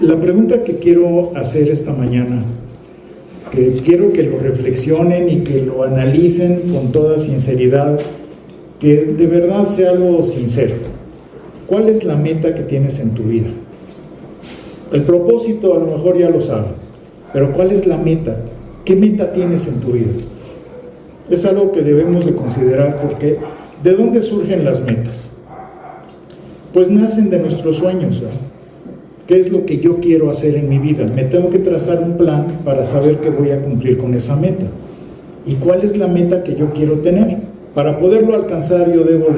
La pregunta que quiero hacer esta mañana, que quiero que lo reflexionen y que lo analicen con toda sinceridad, que de verdad sea algo sincero. ¿Cuál es la meta que tienes en tu vida? El propósito a lo mejor ya lo saben, pero ¿cuál es la meta? ¿Qué meta tienes en tu vida? Es algo que debemos de considerar, porque ¿de dónde surgen las metas? Pues nacen de nuestros sueños, ¿verdad? ¿Qué es lo que yo quiero hacer en mi vida? Me tengo que trazar un plan para saber que voy a cumplir con esa meta. ¿Y cuál es la meta que yo quiero tener? Para poderlo alcanzar yo debo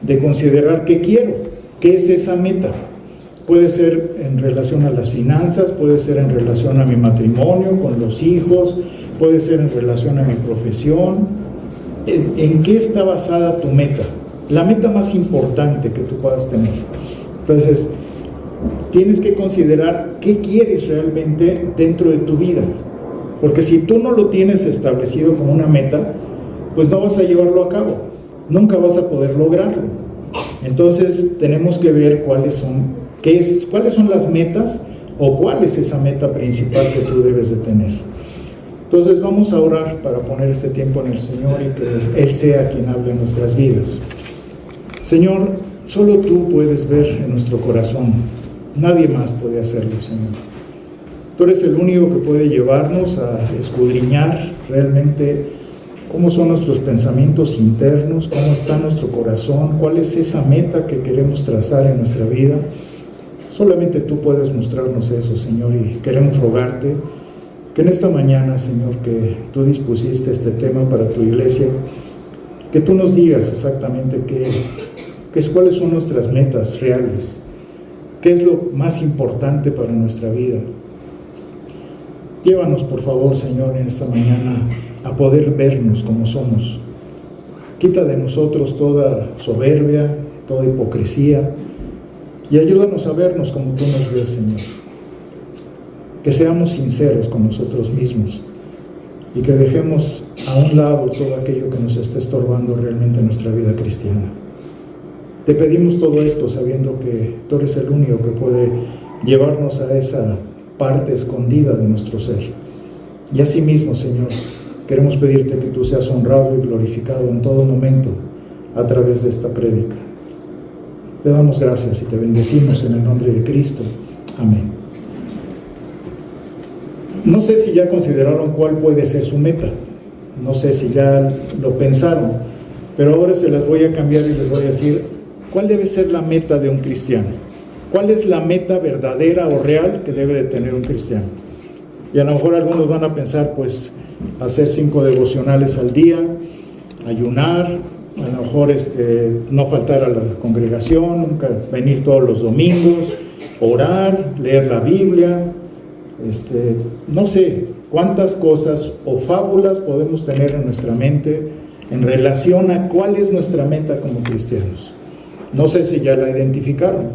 de considerar qué quiero, qué es esa meta. Puede ser en relación a las finanzas, puede ser en relación a mi matrimonio, con los hijos, puede ser en relación a mi profesión. ¿En qué está basada tu meta? La meta más importante que tú puedas tener. Entonces, tienes que considerar qué quieres realmente dentro de tu vida. Porque si tú no lo tienes establecido como una meta, pues no vas a llevarlo a cabo. Nunca vas a poder lograrlo. Entonces, tenemos que ver cuáles son las metas o cuál es esa meta principal que tú debes de tener. Entonces, vamos a orar para poner este tiempo en el Señor y que Él sea quien hable en nuestras vidas. Señor, solo tú puedes ver en nuestro corazón. Nadie más puede hacerlo, Señor. Tú eres el único que puede llevarnos a escudriñar realmente cómo son nuestros pensamientos internos, cómo está nuestro corazón, cuál es esa meta que queremos trazar en nuestra vida. Solamente tú puedes mostrarnos eso, Señor, y queremos rogarte que en esta mañana, Señor, que tú dispusiste este tema para tu iglesia, que tú nos digas exactamente cuáles son nuestras metas reales. ¿Qué es lo más importante para nuestra vida? Llévanos, por favor, Señor, en esta mañana a poder vernos como somos. Quita de nosotros toda soberbia, toda hipocresía, y ayúdanos a vernos como tú nos ves, Señor. Que seamos sinceros con nosotros mismos y que dejemos a un lado todo aquello que nos esté estorbando realmente en nuestra vida cristiana. Te pedimos todo esto sabiendo que tú eres el único que puede llevarnos a esa parte escondida de nuestro ser. Y asimismo, Señor, queremos pedirte que tú seas honrado y glorificado en todo momento a través de esta prédica. Te damos gracias y te bendecimos en el nombre de Cristo. Amén. No sé si ya consideraron cuál puede ser su meta. No sé si ya lo pensaron, pero ahora se las voy a cambiar y les voy a decir cuál debe ser la meta de un cristiano. ¿Cuál es la meta verdadera o real que debe de tener un cristiano? Y a lo mejor algunos van a pensar, pues, hacer 5 devocionales al día, ayunar, a lo mejor no faltar a la congregación, nunca venir todos los domingos, orar, leer la Biblia, no sé cuántas cosas o fábulas podemos tener en nuestra mente en relación a cuál es nuestra meta como cristianos. No sé si ya la identificaron.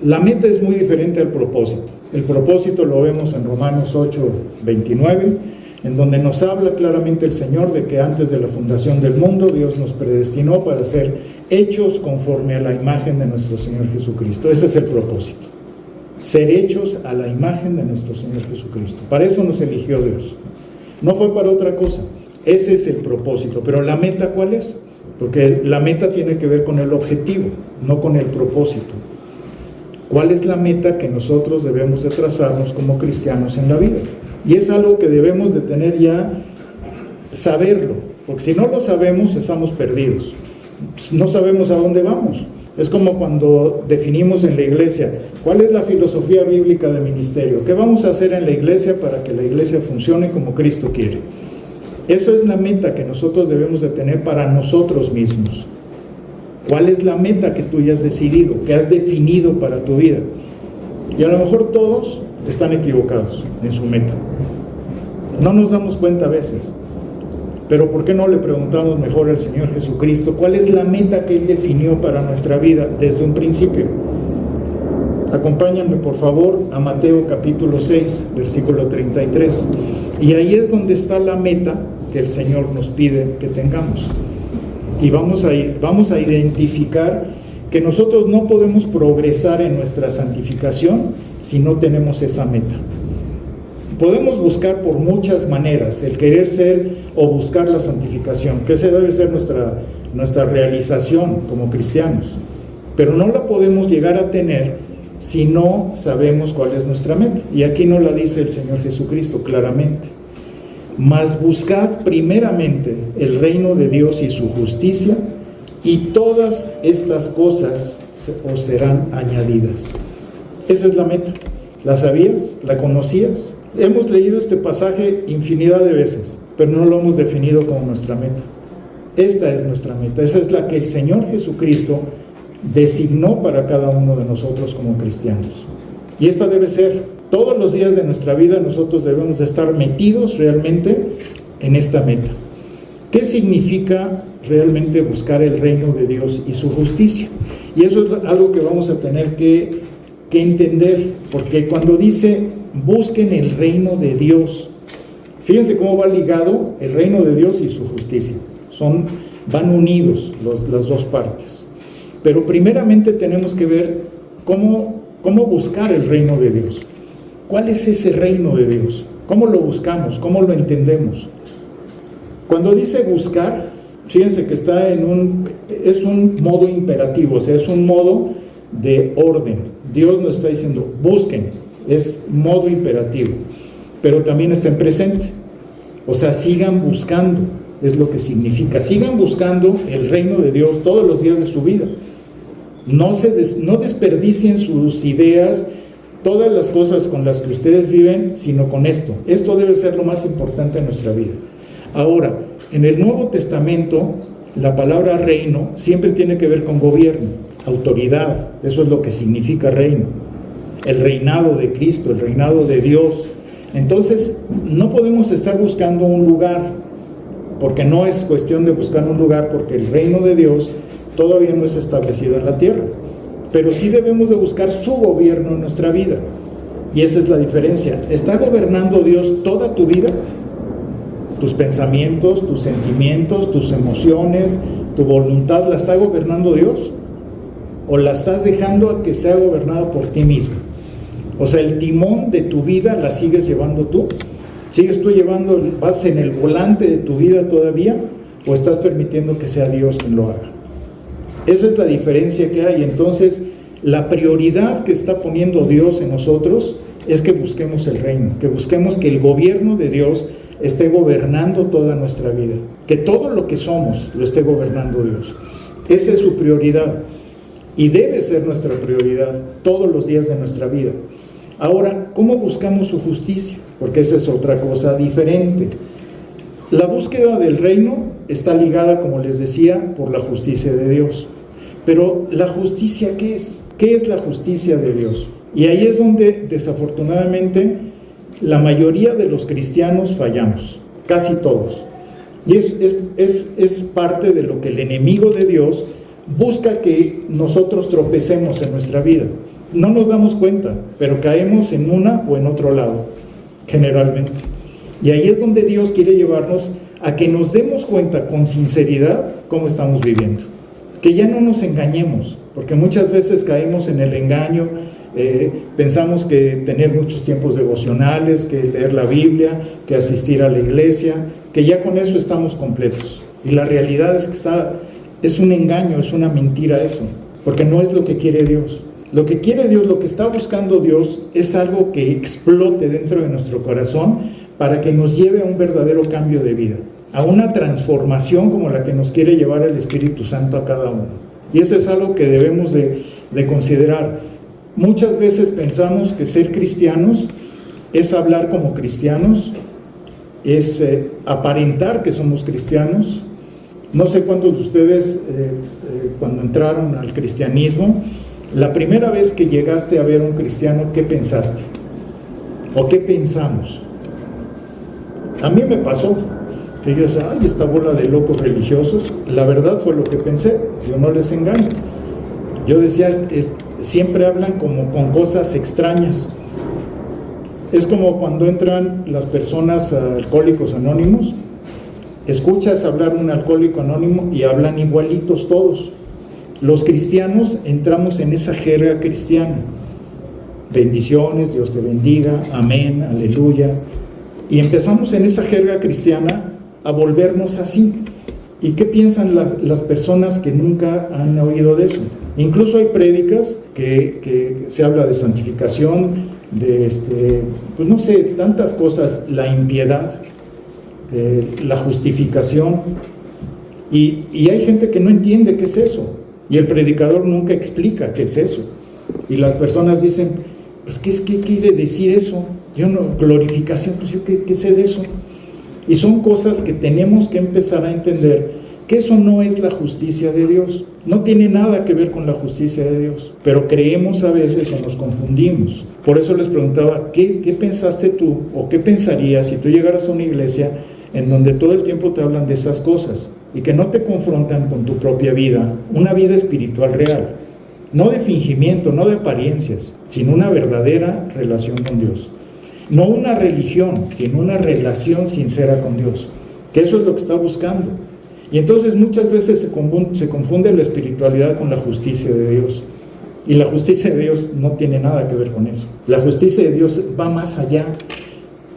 La meta es muy diferente al propósito. El propósito lo vemos en Romanos 8:29, en donde nos habla claramente el Señor de que antes de la fundación del mundo Dios nos predestinó para ser hechos conforme a la imagen de nuestro Señor Jesucristo. Ese es el propósito. Ser hechos a la imagen de nuestro Señor Jesucristo. Para eso nos eligió Dios. No fue para otra cosa. Ese es el propósito. Pero ¿la meta cuál es? Porque la meta tiene que ver con el objetivo, no con el propósito. ¿Cuál es la meta que nosotros debemos de trazarnos como cristianos en la vida? Y es algo que debemos de tener ya, saberlo, porque si no lo sabemos, estamos perdidos. No sabemos a dónde vamos. Es como cuando definimos en la iglesia, ¿cuál es la filosofía bíblica de ministerio? ¿Qué vamos a hacer en la iglesia para que la iglesia funcione como Cristo quiere? Eso es la meta que nosotros debemos de tener para nosotros mismos. ¿Cuál es la meta que tú ya has decidido, que has definido para tu vida? Y a lo mejor todos están equivocados en su meta. No nos damos cuenta a veces. Pero ¿por qué no le preguntamos mejor al Señor Jesucristo cuál es la meta que Él definió para nuestra vida desde un principio? Acompáñenme por favor a Mateo capítulo 6, versículo 33. Y ahí es donde está la meta que el Señor nos pide que tengamos. Y vamos a identificar que nosotros no podemos progresar en nuestra santificación si no tenemos esa meta. Podemos buscar por muchas maneras el querer ser o buscar la santificación, que esa debe ser nuestra realización como cristianos, pero no la podemos llegar a tener si no sabemos cuál es nuestra meta. Y aquí nos la dice el Señor Jesucristo claramente: mas buscad primeramente el reino de Dios y su justicia, y todas estas cosas os serán añadidas. Esa es la meta. ¿La sabías? ¿La conocías? Hemos leído este pasaje infinidad de veces, pero no lo hemos definido como nuestra meta. Esta es nuestra meta. Esa es la que el Señor Jesucristo designó para cada uno de nosotros como cristianos. Y esta debe ser, todos los días de nuestra vida nosotros debemos de estar metidos realmente en esta meta. ¿Qué significa realmente buscar el reino de Dios y su justicia? Y eso es algo que vamos a tener que entender, porque cuando dice busquen el reino de Dios, fíjense cómo va ligado el reino de Dios y su justicia. Van unidos las dos partes. Pero primeramente tenemos que ver cómo buscar el reino de Dios. ¿Cuál es ese reino de Dios? ¿Cómo lo buscamos? ¿Cómo lo entendemos? Cuando dice buscar, fíjense que es un modo imperativo, o sea, es un modo de orden. Dios nos está diciendo, busquen, es modo imperativo, pero también está en presente. O sea, sigan buscando, es lo que significa. Sigan buscando el reino de Dios todos los días de su vida. No desperdicien sus ideas, todas las cosas con las que ustedes viven, sino con esto. Esto debe ser lo más importante en nuestra vida. Ahora, en el Nuevo Testamento, la palabra reino siempre tiene que ver con gobierno, autoridad. Eso es lo que significa reino. El reinado de Cristo, el reinado de Dios. Entonces, no podemos estar buscando un lugar, porque no es cuestión de buscar un lugar, porque el reino de Dios todavía no es establecido en la tierra. Pero sí debemos de buscar su gobierno en nuestra vida. Y esa es la diferencia. ¿Está gobernando Dios toda tu vida? Tus pensamientos, tus sentimientos, tus emociones, tu voluntad, ¿la está gobernando Dios? ¿O la estás dejando a que sea gobernada por ti mismo? O sea, el timón de tu vida la sigues llevando tú. ¿Sigues tú vas en el volante de tu vida todavía? ¿O estás permitiendo que sea Dios quien lo haga? Esa es la diferencia que hay. Entonces, la prioridad que está poniendo Dios en nosotros es que busquemos el reino, que busquemos que el gobierno de Dios esté gobernando toda nuestra vida, que todo lo que somos lo esté gobernando Dios. Esa es su prioridad y debe ser nuestra prioridad todos los días de nuestra vida. Ahora, ¿cómo buscamos su justicia? Porque esa es otra cosa diferente. La búsqueda del reino está ligada, como les decía, por la justicia de Dios. Pero ¿la justicia qué es? ¿Qué es la justicia de Dios? Y ahí es donde, desafortunadamente, la mayoría de los cristianos fallamos, casi todos. Y es parte de lo que el enemigo de Dios busca que nosotros tropecemos en nuestra vida. No nos damos cuenta, pero caemos en una o en otro lado, generalmente. Y ahí es donde Dios quiere llevarnos a que nos demos cuenta con sinceridad cómo estamos viviendo. Que ya no nos engañemos, porque muchas veces caemos en el engaño. Pensamos que tener muchos tiempos devocionales, que leer la Biblia, que asistir a la iglesia, que ya con eso estamos completos. Y la realidad es que es un engaño, es una mentira eso, porque no es lo que quiere Dios. Lo que quiere Dios, lo que está buscando Dios, es algo que explote dentro de nuestro corazón para que nos lleve a un verdadero cambio de vida, a una transformación como la que nos quiere llevar el Espíritu Santo a cada uno. Y eso es algo que debemos de considerar. Muchas veces pensamos que ser cristianos es hablar como cristianos, es aparentar que somos cristianos. No sé cuántos de ustedes, cuando entraron al cristianismo, la primera vez que llegaste a ver a un cristiano, ¿qué pensaste? ¿O qué pensamos? A mí me pasó que yo decía, ay, esta bola de locos religiosos. La verdad fue lo que pensé, yo no les engaño. Yo decía, siempre hablan como con cosas extrañas. Es como cuando entran las personas a Alcohólicos Anónimos, escuchas hablar un alcohólico anónimo y hablan igualitos todos. Los cristianos entramos en esa jerga cristiana. Bendiciones, Dios te bendiga, amén, aleluya. Y empezamos en esa jerga cristiana a volvernos así. ¿Y qué piensan las personas que nunca han oído de eso? Incluso hay prédicas que se habla de santificación, de pues no sé, tantas cosas, la impiedad, la justificación, y hay gente que no entiende qué es eso, y el predicador nunca explica qué es eso, y las personas dicen, pues ¿qué quiere decir eso? Yo no, glorificación, pues yo qué sé de eso. Y son cosas que tenemos que empezar a entender, que eso no es la justicia de Dios, no tiene nada que ver con la justicia de Dios, pero creemos a veces o nos confundimos. Por eso les preguntaba, ¿qué pensaste tú o qué pensarías si tú llegaras a una iglesia en donde todo el tiempo te hablan de esas cosas y que no te confrontan con tu propia vida, una vida espiritual real, no de fingimiento, no de apariencias, sino una verdadera relación con Dios? No una religión, sino una relación sincera con Dios, que eso es lo que está buscando. Y entonces muchas veces se confunde la espiritualidad con la justicia de Dios. Y la justicia de Dios no tiene nada que ver con eso. La justicia de Dios va más allá.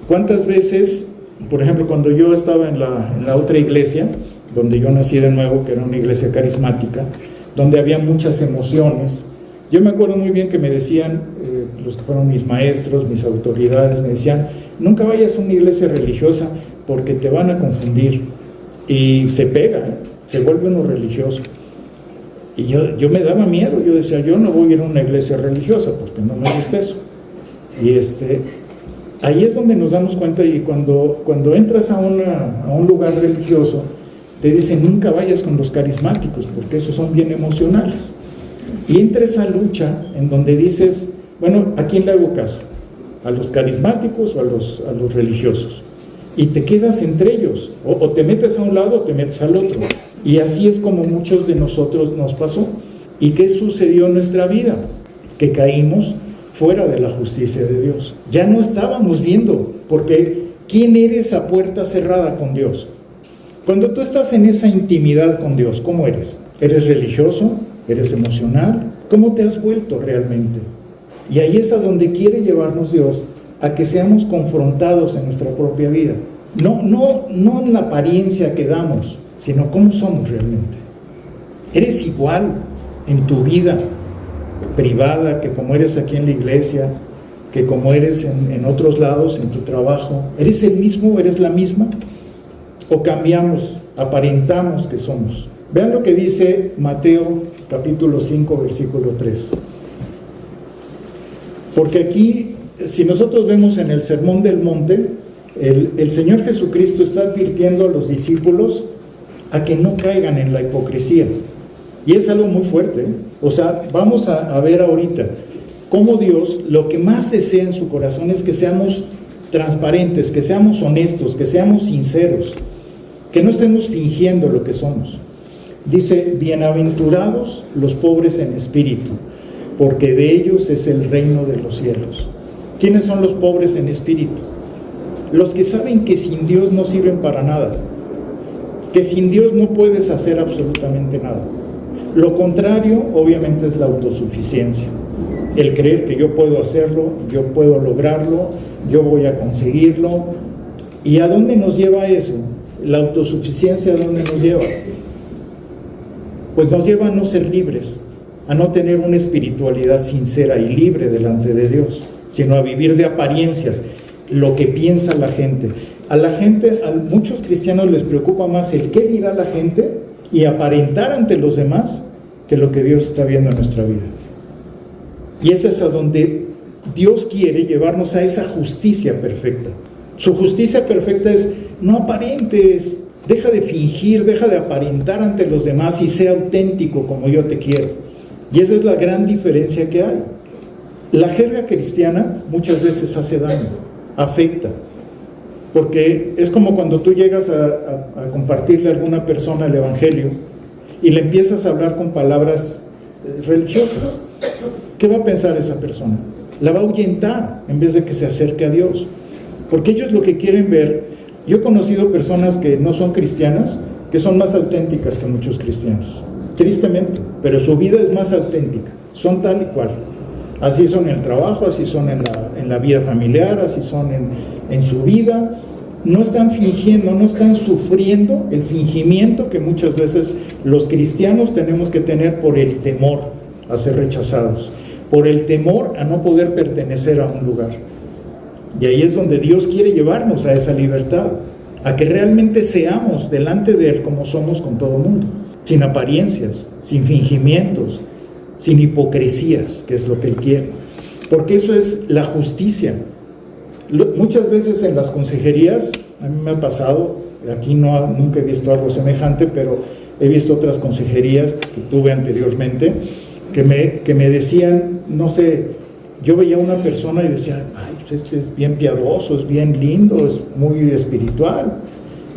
¿Cuántas veces, por ejemplo, cuando yo estaba en la otra iglesia, donde yo nací de nuevo, que era una iglesia carismática, donde había muchas emociones, yo me acuerdo muy bien que me decían, los que fueron mis maestros, mis autoridades, me decían, nunca vayas a una iglesia religiosa porque te van a confundir. Y se pega, se vuelve uno religioso. Y yo me daba miedo, yo decía, yo no voy a ir a una iglesia religiosa porque no me gusta eso. Y ahí es donde nos damos cuenta, y cuando entras a un lugar religioso, te dicen, nunca vayas con los carismáticos porque esos son bien emocionales. Y entra esa lucha en donde dices, bueno, ¿a quién le hago caso? ¿A los carismáticos o a los religiosos? Y te quedas entre ellos, o te metes a un lado o te metes al otro. Y así es como muchos de nosotros nos pasó. ¿Y qué sucedió en nuestra vida? Que caímos fuera de la justicia de Dios. Ya no estábamos viendo, porque ¿quién eres a puerta cerrada con Dios? Cuando tú estás en esa intimidad con Dios, ¿cómo eres? ¿Eres religioso? ¿Eres emocional? ¿Cómo te has vuelto realmente? Y ahí es a donde quiere llevarnos Dios, a que seamos confrontados en nuestra propia vida. No en la apariencia que damos, sino cómo somos realmente. ¿Eres igual en tu vida privada que como eres aquí en la iglesia, que como eres en otros lados, en tu trabajo? ¿Eres el mismo? ¿Eres la misma? ¿O cambiamos, aparentamos que somos? Vean lo que dice Mateo capítulo 5, versículo 3. Porque aquí, si nosotros vemos en el Sermón del Monte, el Señor Jesucristo está advirtiendo a los discípulos a que no caigan en la hipocresía. Y es algo muy fuerte, ¿eh? O sea, vamos a ver ahorita cómo Dios lo que más desea en su corazón es que seamos transparentes, que seamos honestos, que seamos sinceros, que no estemos fingiendo lo que somos. Dice, bienaventurados los pobres en espíritu, porque de ellos es el reino de los cielos. ¿Quiénes son los pobres en espíritu? Los que saben que sin Dios no sirven para nada, que sin Dios no puedes hacer absolutamente nada. Lo contrario, obviamente, es la autosuficiencia. El creer que yo puedo hacerlo, yo puedo lograrlo, yo voy a conseguirlo. ¿Y a dónde nos lleva eso? La autosuficiencia, ¿a dónde nos lleva? Pues nos lleva a no ser libres, a no tener una espiritualidad sincera y libre delante de Dios, sino a vivir de apariencias, lo que piensa la gente. A muchos cristianos les preocupa más el qué dirá la gente y aparentar ante los demás que lo que Dios está viendo en nuestra vida. Y eso es a donde Dios quiere llevarnos, a esa justicia perfecta. Su justicia perfecta es, no aparentes, deja de fingir, deja de aparentar ante los demás y sea auténtico como yo te quiero. Y esa es la gran diferencia que hay. La jerga cristiana muchas veces hace daño, afecta, porque es como cuando tú llegas a compartirle a alguna persona el evangelio y le empiezas a hablar con palabras religiosas. ¿Qué va a pensar esa persona? La va a ahuyentar en vez de que se acerque a Dios, porque ellos lo que quieren ver. Yo he conocido personas que no son cristianas, que son más auténticas que muchos cristianos, tristemente, pero su vida es más auténtica, son tal y cual. Así son en el trabajo, así son en la vida familiar, así son en su vida. No están fingiendo, no están sufriendo el fingimiento que muchas veces los cristianos tenemos que tener por el temor a ser rechazados, por el temor a no poder pertenecer a un lugar. Y ahí es donde Dios quiere llevarnos a esa libertad, a que realmente seamos delante de Él como somos con todo el mundo, sin apariencias, sin fingimientos, sin hipocresías, que es lo que Él quiere. Porque eso es la justicia. Muchas veces en las consejerías, a mí me ha pasado, aquí nunca he visto algo semejante, pero he visto otras consejerías que tuve anteriormente, que me decían, no sé, yo veía a una persona y decía, ay, pues este es bien piadoso, es bien lindo, es muy espiritual.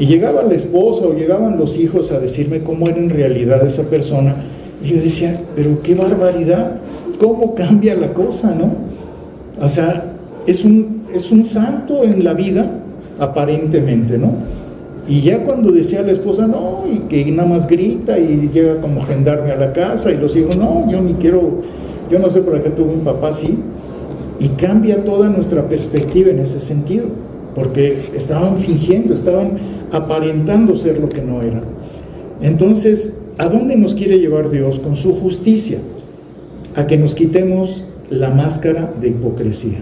Y llegaba la esposa o llegaban los hijos a decirme cómo era en realidad esa persona. Y yo decía, pero qué barbaridad, cómo cambia la cosa, ¿no? O sea, es un santo en la vida, aparentemente, ¿no? Y ya cuando decía la esposa, no, y que nada más grita y llega como gendarme a la casa, y los hijos, no, yo ni quiero, yo no sé por qué tuve un papá así, y cambia toda nuestra perspectiva en ese sentido, porque estaban fingiendo, estaban aparentando ser lo que no eran. Entonces, ¿a dónde nos quiere llevar Dios con su justicia? A que nos quitemos la máscara de hipocresía,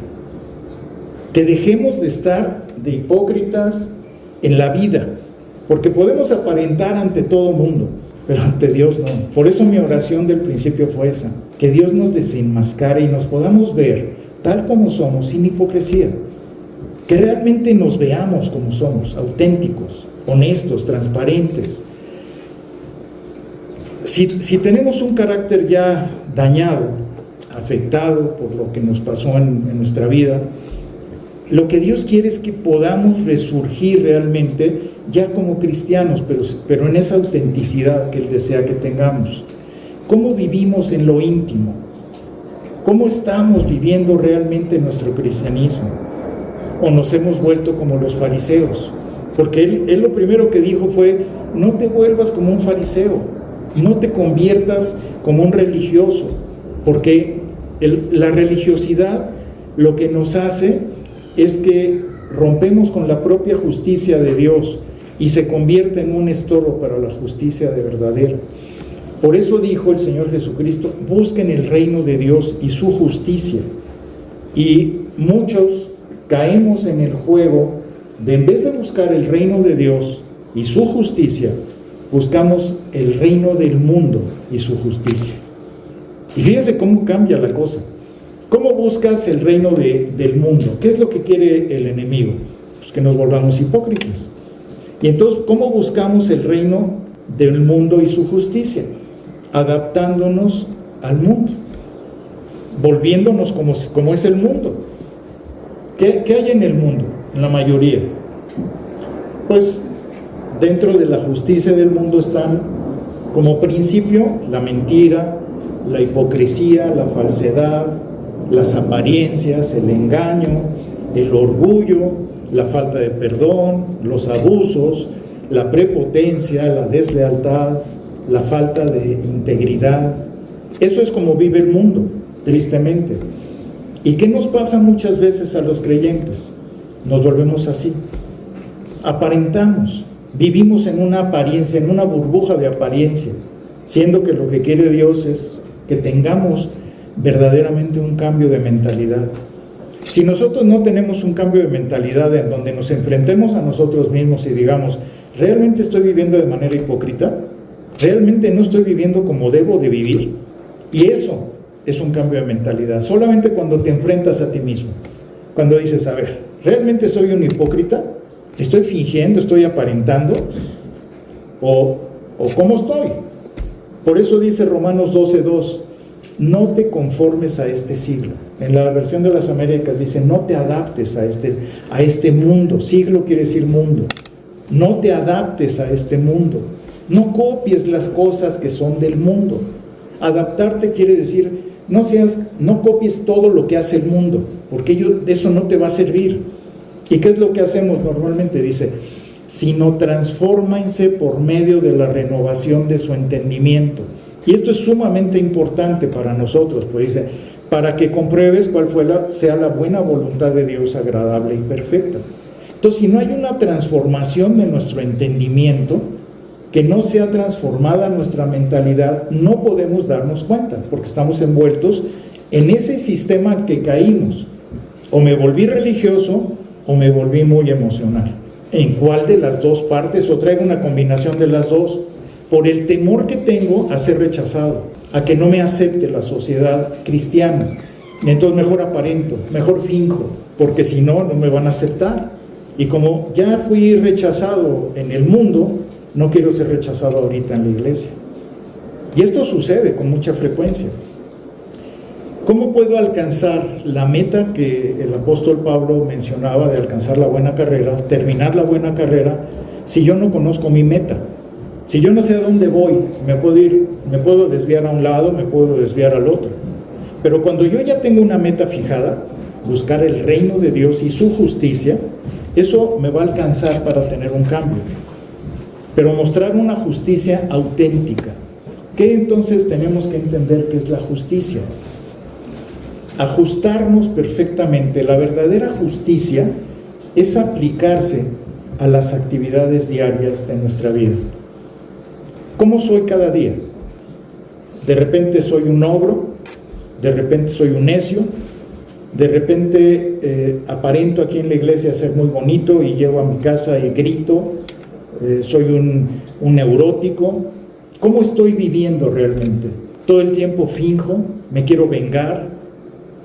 que dejemos de estar de hipócritas en la vida, porque podemos aparentar ante todo mundo, pero ante Dios no. Por eso mi oración del principio fue esa, que Dios nos desenmascare y nos podamos ver tal como somos, sin hipocresía, que realmente nos veamos como somos, auténticos, honestos, transparentes. Si tenemos un carácter ya dañado, afectado por lo que nos pasó en nuestra vida, lo que Dios quiere es que podamos resurgir realmente ya como cristianos, pero en esa autenticidad que Él desea que tengamos. ¿Cómo vivimos en lo íntimo? ¿Cómo estamos viviendo realmente nuestro cristianismo? ¿O nos hemos vuelto como los fariseos? Porque Él lo primero que dijo fue, no te vuelvas como un fariseo, no te conviertas como un religioso, porque la religiosidad lo que nos hace es que rompemos con la propia justicia de Dios y se convierte en un estorbo para la justicia de verdadera. Por eso dijo el Señor Jesucristo, busquen el reino de Dios y su justicia. Y muchos caemos en el juego de, en vez de buscar el reino de Dios y su justicia, buscamos el reino del mundo y su justicia. Y fíjense cómo cambia la cosa. ¿Cómo buscas el reino del mundo? ¿Qué es lo que quiere el enemigo? Pues que nos volvamos hipócritas. Y entonces, ¿cómo buscamos el reino del mundo y su justicia? Adaptándonos al mundo, volviéndonos como es el mundo. ¿Qué hay en el mundo? En la mayoría. Pues dentro de la justicia del mundo están, como principio, la mentira, la hipocresía, la falsedad, las apariencias, el engaño, el orgullo, la falta de perdón, los abusos, la prepotencia, la deslealtad, la falta de integridad. Eso es como vive el mundo, tristemente. ¿Y qué nos pasa muchas veces a los creyentes? Nos volvemos así. Aparentamos, vivimos en una apariencia, en una burbuja de apariencia, siendo que lo que quiere Dios es que tengamos verdaderamente un cambio de mentalidad. Si nosotros no tenemos un cambio de mentalidad en donde nos enfrentemos a nosotros mismos y digamos, ¿realmente estoy viviendo de manera hipócrita? ¿Realmente no estoy viviendo como debo de vivir? Y eso es un cambio de mentalidad. Solamente cuando te enfrentas a ti mismo, cuando dices, a ver, ¿realmente soy un hipócrita? ¿Estoy fingiendo? ¿Estoy aparentando? ¿O cómo estoy? Por eso dice Romanos 12:2, no te conformes a este siglo. En la versión de las Américas dice, no te adaptes a este mundo. Siglo quiere decir mundo. No te adaptes a este mundo. No copies las cosas que son del mundo. Adaptarte quiere decir, no copies todo lo que hace el mundo, porque eso no te va a servir. ¿Y qué es lo que hacemos normalmente? Dice, sino transfórmense por medio de la renovación de su entendimiento, Y esto es sumamente importante para nosotros, pues dice, para que compruebes cuál sea la buena voluntad de Dios, agradable y perfecta. Entonces, si no hay una transformación de nuestro entendimiento, que no sea transformada nuestra mentalidad, no podemos darnos cuenta, porque estamos envueltos en ese sistema al que caímos. O me volví religioso o me volví muy emocional. ¿En cuál de las dos partes? O traigo una combinación de las dos. Por el temor que tengo a ser rechazado, a que no me acepte la sociedad cristiana. Entonces mejor aparento, mejor finjo, porque si no, no me van a aceptar. Y como ya fui rechazado en el mundo, no quiero ser rechazado ahorita en la iglesia. Y esto sucede con mucha frecuencia. ¿Cómo puedo alcanzar la meta que el apóstol Pablo mencionaba de alcanzar la buena carrera, terminar la buena carrera, si yo no conozco mi meta? Si yo no sé a dónde voy, me puedo desviar a un lado, me puedo desviar al otro. Pero cuando yo ya tengo una meta fijada, buscar el reino de Dios y su justicia, eso me va a alcanzar para tener un cambio. Pero mostrar una justicia auténtica. ¿Qué entonces tenemos que entender que es la justicia? Ajustarnos perfectamente. La verdadera justicia es aplicarse a las actividades diarias de nuestra vida. ¿Cómo soy cada día? De repente soy un ogro, de repente soy un necio, de repente aparento aquí en la iglesia ser muy bonito y llego a mi casa y grito, soy un neurótico. ¿Cómo estoy viviendo realmente? Todo el tiempo finjo, me quiero vengar,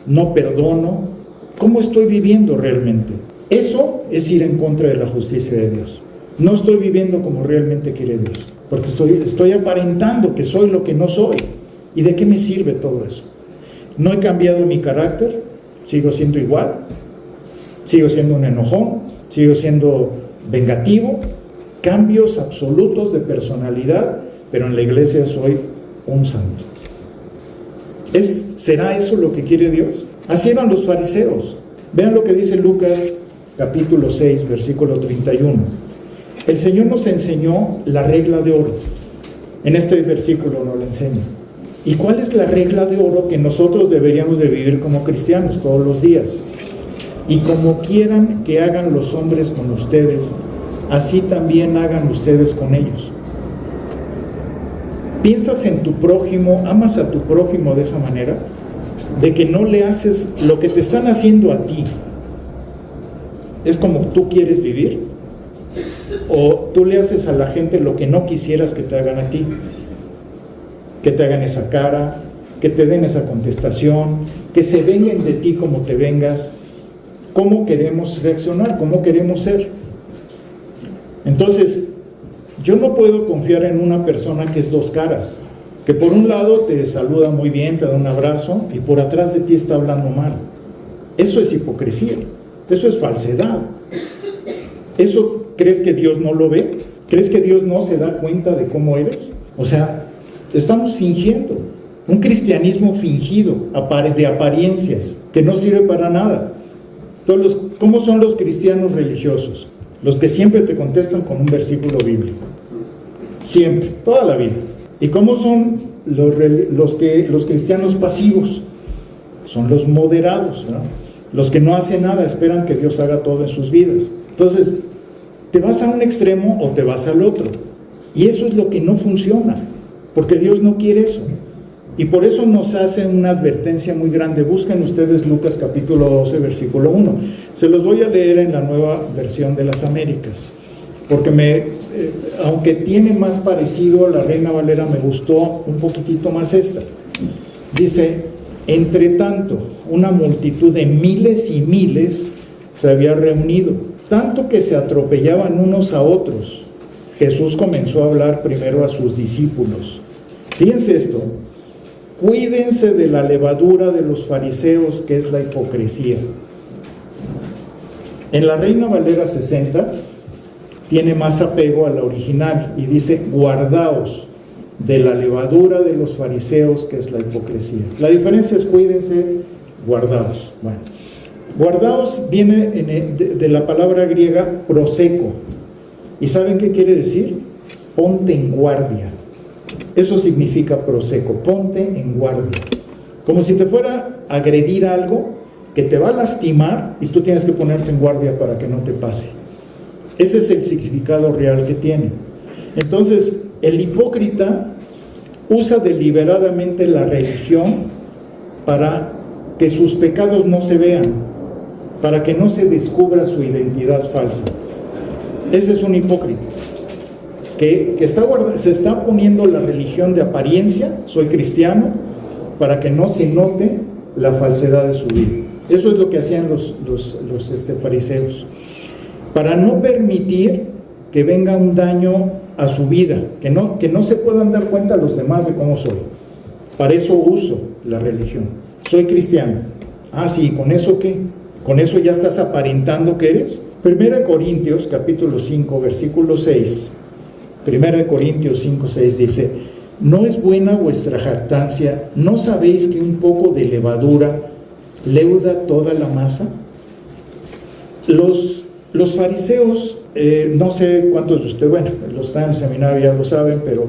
no perdono. ¿Cómo estoy viviendo realmente? Eso es ir en contra de la justicia de Dios. No estoy viviendo como realmente quiere Dios, porque estoy aparentando que soy lo que no soy. ¿Y de qué me sirve todo eso? No he cambiado mi carácter, sigo siendo igual, sigo siendo un enojón, sigo siendo vengativo, cambios absolutos de personalidad, pero en la iglesia soy un santo. ¿Será eso lo que quiere Dios? Así eran los fariseos. Vean lo que dice Lucas capítulo 6, versículo 31. El Señor nos enseñó la regla de oro. En este versículo nos lo enseña. ¿Y cuál es la regla de oro que nosotros deberíamos de vivir como cristianos todos los días? Y como quieran que hagan los hombres con ustedes, así también hagan ustedes con ellos. ¿Piensas en tu prójimo, amas a tu prójimo de esa manera? De que no le haces lo que te están haciendo a ti. ¿Es como tú quieres vivir? ¿O tú le haces a la gente lo que no quisieras que te hagan a ti? Que te hagan esa cara, que te den esa contestación, que se vengan de ti como te vengas. ¿Cómo queremos reaccionar? ¿Cómo queremos ser? Entonces, yo no puedo confiar en una persona que es dos caras, que por un lado te saluda muy bien, te da un abrazo, y por atrás de ti está hablando mal. Eso es hipocresía, eso es falsedad. ¿Eso crees que Dios no lo ve? ¿Crees que Dios no se da cuenta de cómo eres? O sea, estamos fingiendo, un cristianismo fingido, de apariencias, que no sirve para nada. Entonces, ¿cómo son los cristianos religiosos? Los que siempre te contestan con un versículo bíblico. Siempre, toda la vida. ¿Y cómo son los cristianos pasivos? Son los moderados, ¿no? Los que no hacen nada, esperan que Dios haga todo en sus vidas. Entonces, te vas a un extremo o te vas al otro. Y eso es lo que no funciona, porque Dios no quiere eso. Y por eso nos hace una advertencia muy grande. Busquen ustedes Lucas capítulo 12, versículo 1. Se los voy a leer en la Nueva Versión de las Américas, porque aunque tiene más parecido a la Reina Valera, me gustó un poquitito más esta. Dice: entre tanto, una multitud de miles y miles se había reunido, tanto que se atropellaban unos a otros. Jesús comenzó a hablar primero a sus discípulos. Fíjense esto: cuídense de la levadura de los fariseos, que es la hipocresía. En la Reina Valera 60 tiene más apego a la original y dice: guardaos de la levadura de los fariseos, que es la hipocresía. La diferencia es cuídense, guardaos. Bueno, guardaos viene de la palabra griega proseco. ¿Y saben qué quiere decir? Ponte en guardia. Eso significa proseco, ponte en guardia. Como si te fuera a agredir algo que te va a lastimar y tú tienes que ponerte en guardia para que no te pase. Ese es el significado real que tiene. Entonces, el hipócrita usa deliberadamente la religión para que sus pecados no se vean, para que no se descubra su identidad falsa. Ese es un hipócrita, que se está poniendo la religión de apariencia, soy cristiano, para que no se note la falsedad de su vida. Eso es lo que hacían los fariseos, para no permitir que venga un daño a su vida, que no se puedan dar cuenta los demás de cómo soy. Para eso uso la religión. Soy cristiano. Ah, sí, ¿con eso qué? ¿Con eso ya estás aparentando que eres? 1 Corintios, capítulo 5, versículo 6. 1 Corintios 5, 6 dice: ¿no es buena vuestra jactancia? ¿No sabéis que un poco de levadura leuda toda la masa? Los fariseos, no sé cuántos de ustedes, bueno, los que están en el seminario ya lo saben, pero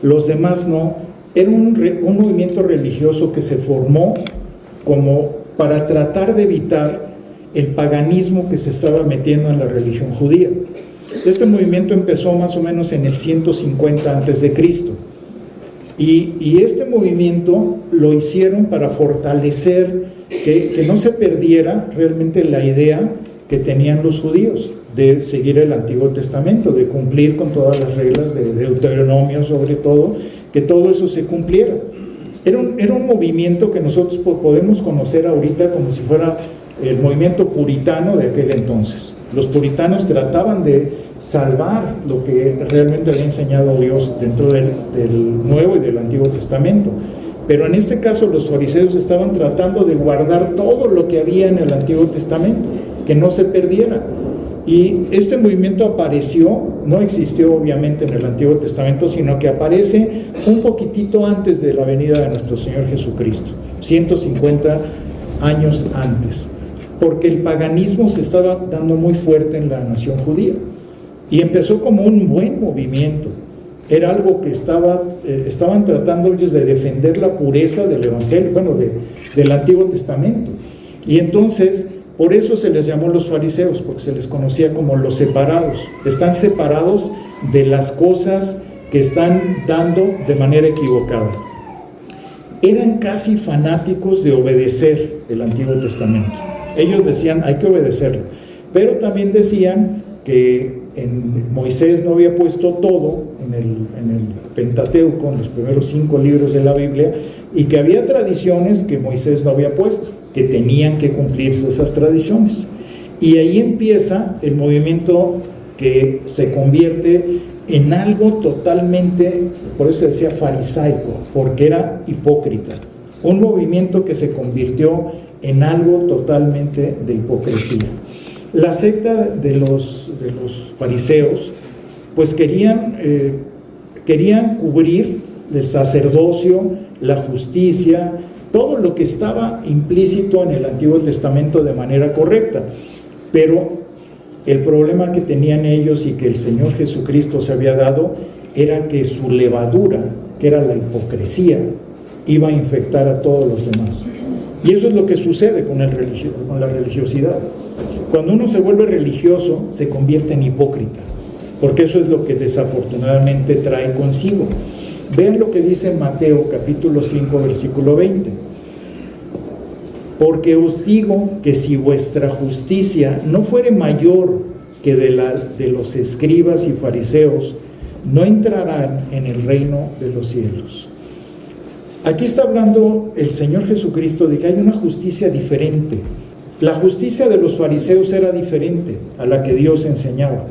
los demás no, era un movimiento religioso que se formó como para tratar de evitar el paganismo que se estaba metiendo en la religión judía. Este movimiento empezó más o menos en el 150 a.C. Y este movimiento lo hicieron para fortalecer que no se perdiera realmente la idea que tenían los judíos de seguir el Antiguo Testamento, de cumplir con todas las reglas de Deuteronomio, sobre todo, que todo eso se cumpliera. Era un movimiento que nosotros podemos conocer ahorita como si fuera el movimiento puritano de aquel entonces. Los puritanos trataban de salvar lo que realmente había enseñado Dios dentro del Nuevo y del Antiguo Testamento. Pero en este caso los fariseos estaban tratando de guardar todo lo que había en el Antiguo Testamento, que no se perdiera. Y este movimiento apareció, no existió obviamente en el Antiguo Testamento, sino que aparece un poquitito antes de la venida de nuestro Señor Jesucristo, 150 años antes, porque el paganismo se estaba dando muy fuerte en la nación judía y empezó como un buen movimiento. Era algo que estaban tratando ellos de defender la pureza del Evangelio, del Antiguo Testamento. Y entonces, por eso se les llamó los fariseos, porque se les conocía como los separados. Están separados de las cosas que están dando de manera equivocada. Eran casi fanáticos de obedecer el Antiguo Testamento. Ellos decían, hay que obedecerlo. Pero también decían que en Moisés no había puesto todo en el Pentateuco, en los primeros 5 libros de la Biblia, y que había tradiciones que Moisés no había puesto, que tenían que cumplirse esas tradiciones. Y ahí empieza el movimiento que se convierte en algo totalmente, por eso decía farisaico, porque era hipócrita. Un movimiento que se convirtió en algo totalmente de hipocresía. La secta de los fariseos, pues querían cubrir el sacerdocio, la justicia, todo lo que estaba implícito en el Antiguo Testamento de manera correcta. Pero el problema que tenían ellos y que el Señor Jesucristo se había dado era que su levadura, que era la hipocresía, iba a infectar a todos los demás. Y eso es lo que sucede con la religiosidad. Cuando uno se vuelve religioso, se convierte en hipócrita, porque eso es lo que desafortunadamente trae consigo. Vean lo que dice Mateo capítulo 5, versículo 20. Porque os digo que si vuestra justicia no fuere mayor que de los escribas y fariseos, no entrarán en el reino de los cielos. Aquí está hablando el Señor Jesucristo de que hay una justicia diferente. La justicia de los fariseos era diferente a la que Dios enseñaba.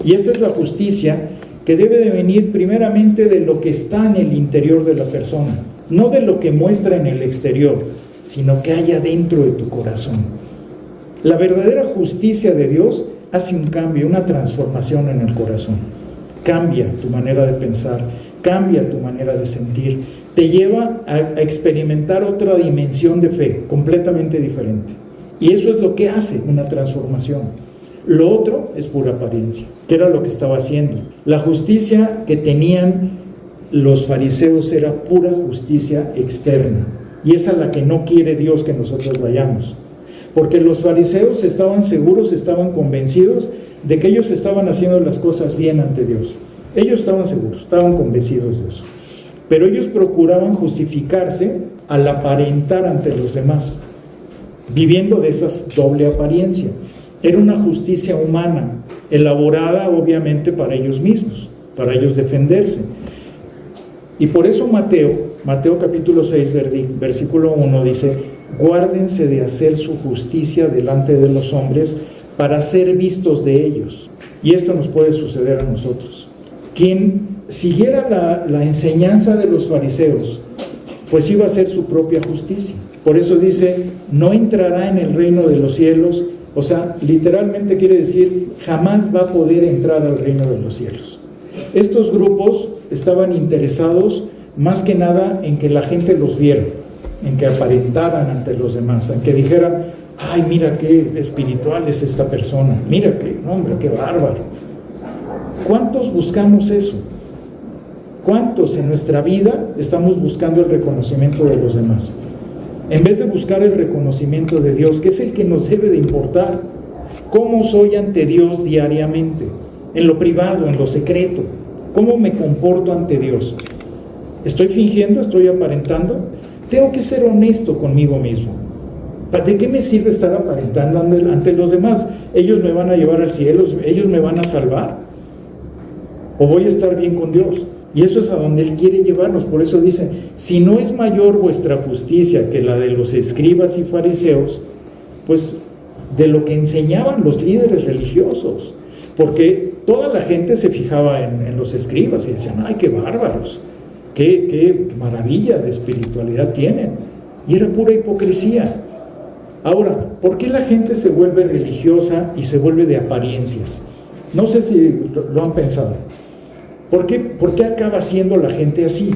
Y esta es la justicia que debe de venir primeramente de lo que está en el interior de la persona, no de lo que muestra en el exterior, sino que hay adentro de tu corazón. La verdadera justicia de Dios hace un cambio, una transformación en el corazón. Cambia tu manera de pensar, cambia tu manera de sentir, te lleva a experimentar otra dimensión de fe, completamente diferente. Y eso es lo que hace una transformación. Lo otro es pura apariencia, que era lo que estaba haciendo. La justicia que tenían los fariseos era pura justicia externa, y es a la que no quiere Dios que nosotros vayamos, porque los fariseos estaban seguros, estaban convencidos de que ellos estaban haciendo las cosas bien ante Dios. Ellos estaban seguros, estaban convencidos de eso, pero ellos procuraban justificarse al aparentar ante los demás, viviendo de esa doble apariencia. Era una justicia humana, elaborada obviamente para ellos mismos, para ellos defenderse. Y por eso Mateo capítulo 6, versículo 1 dice: guárdense de hacer su justicia delante de los hombres para ser vistos de ellos. Y esto nos puede suceder a nosotros. Quien siguiera la enseñanza de los fariseos, pues iba a hacer su propia justicia. Por eso dice, no entrará en el reino de los cielos. O sea, literalmente quiere decir, jamás va a poder entrar al reino de los cielos. Estos grupos estaban interesados más que nada en que la gente los viera, en que aparentaran ante los demás, en que dijeran: ay, mira qué espiritual es esta persona, mira qué hombre, qué bárbaro. ¿Cuántos buscamos eso? ¿Cuántos en nuestra vida estamos buscando el reconocimiento de los demás? En vez de buscar el reconocimiento de Dios, que es el que nos debe de importar. ¿Cómo soy ante Dios diariamente? En lo privado, en lo secreto. ¿Cómo me comporto ante Dios? ¿Estoy fingiendo? ¿Estoy aparentando? Tengo que ser honesto conmigo mismo. ¿De qué me sirve estar aparentando ante los demás? ¿Ellos me van a llevar al cielo? ¿Ellos me van a salvar? ¿O voy a estar bien con Dios? Y eso es a donde Él quiere llevarnos. Por eso dice: si no es mayor vuestra justicia que la de los escribas y fariseos, pues de lo que enseñaban los líderes religiosos. Porque toda la gente se fijaba en los escribas y decían: ay, qué bárbaros, qué maravilla de espiritualidad tienen. Y era pura hipocresía. Ahora, ¿por qué la gente se vuelve religiosa y se vuelve de apariencias? No sé si lo han pensado. ¿Por qué acaba siendo la gente así?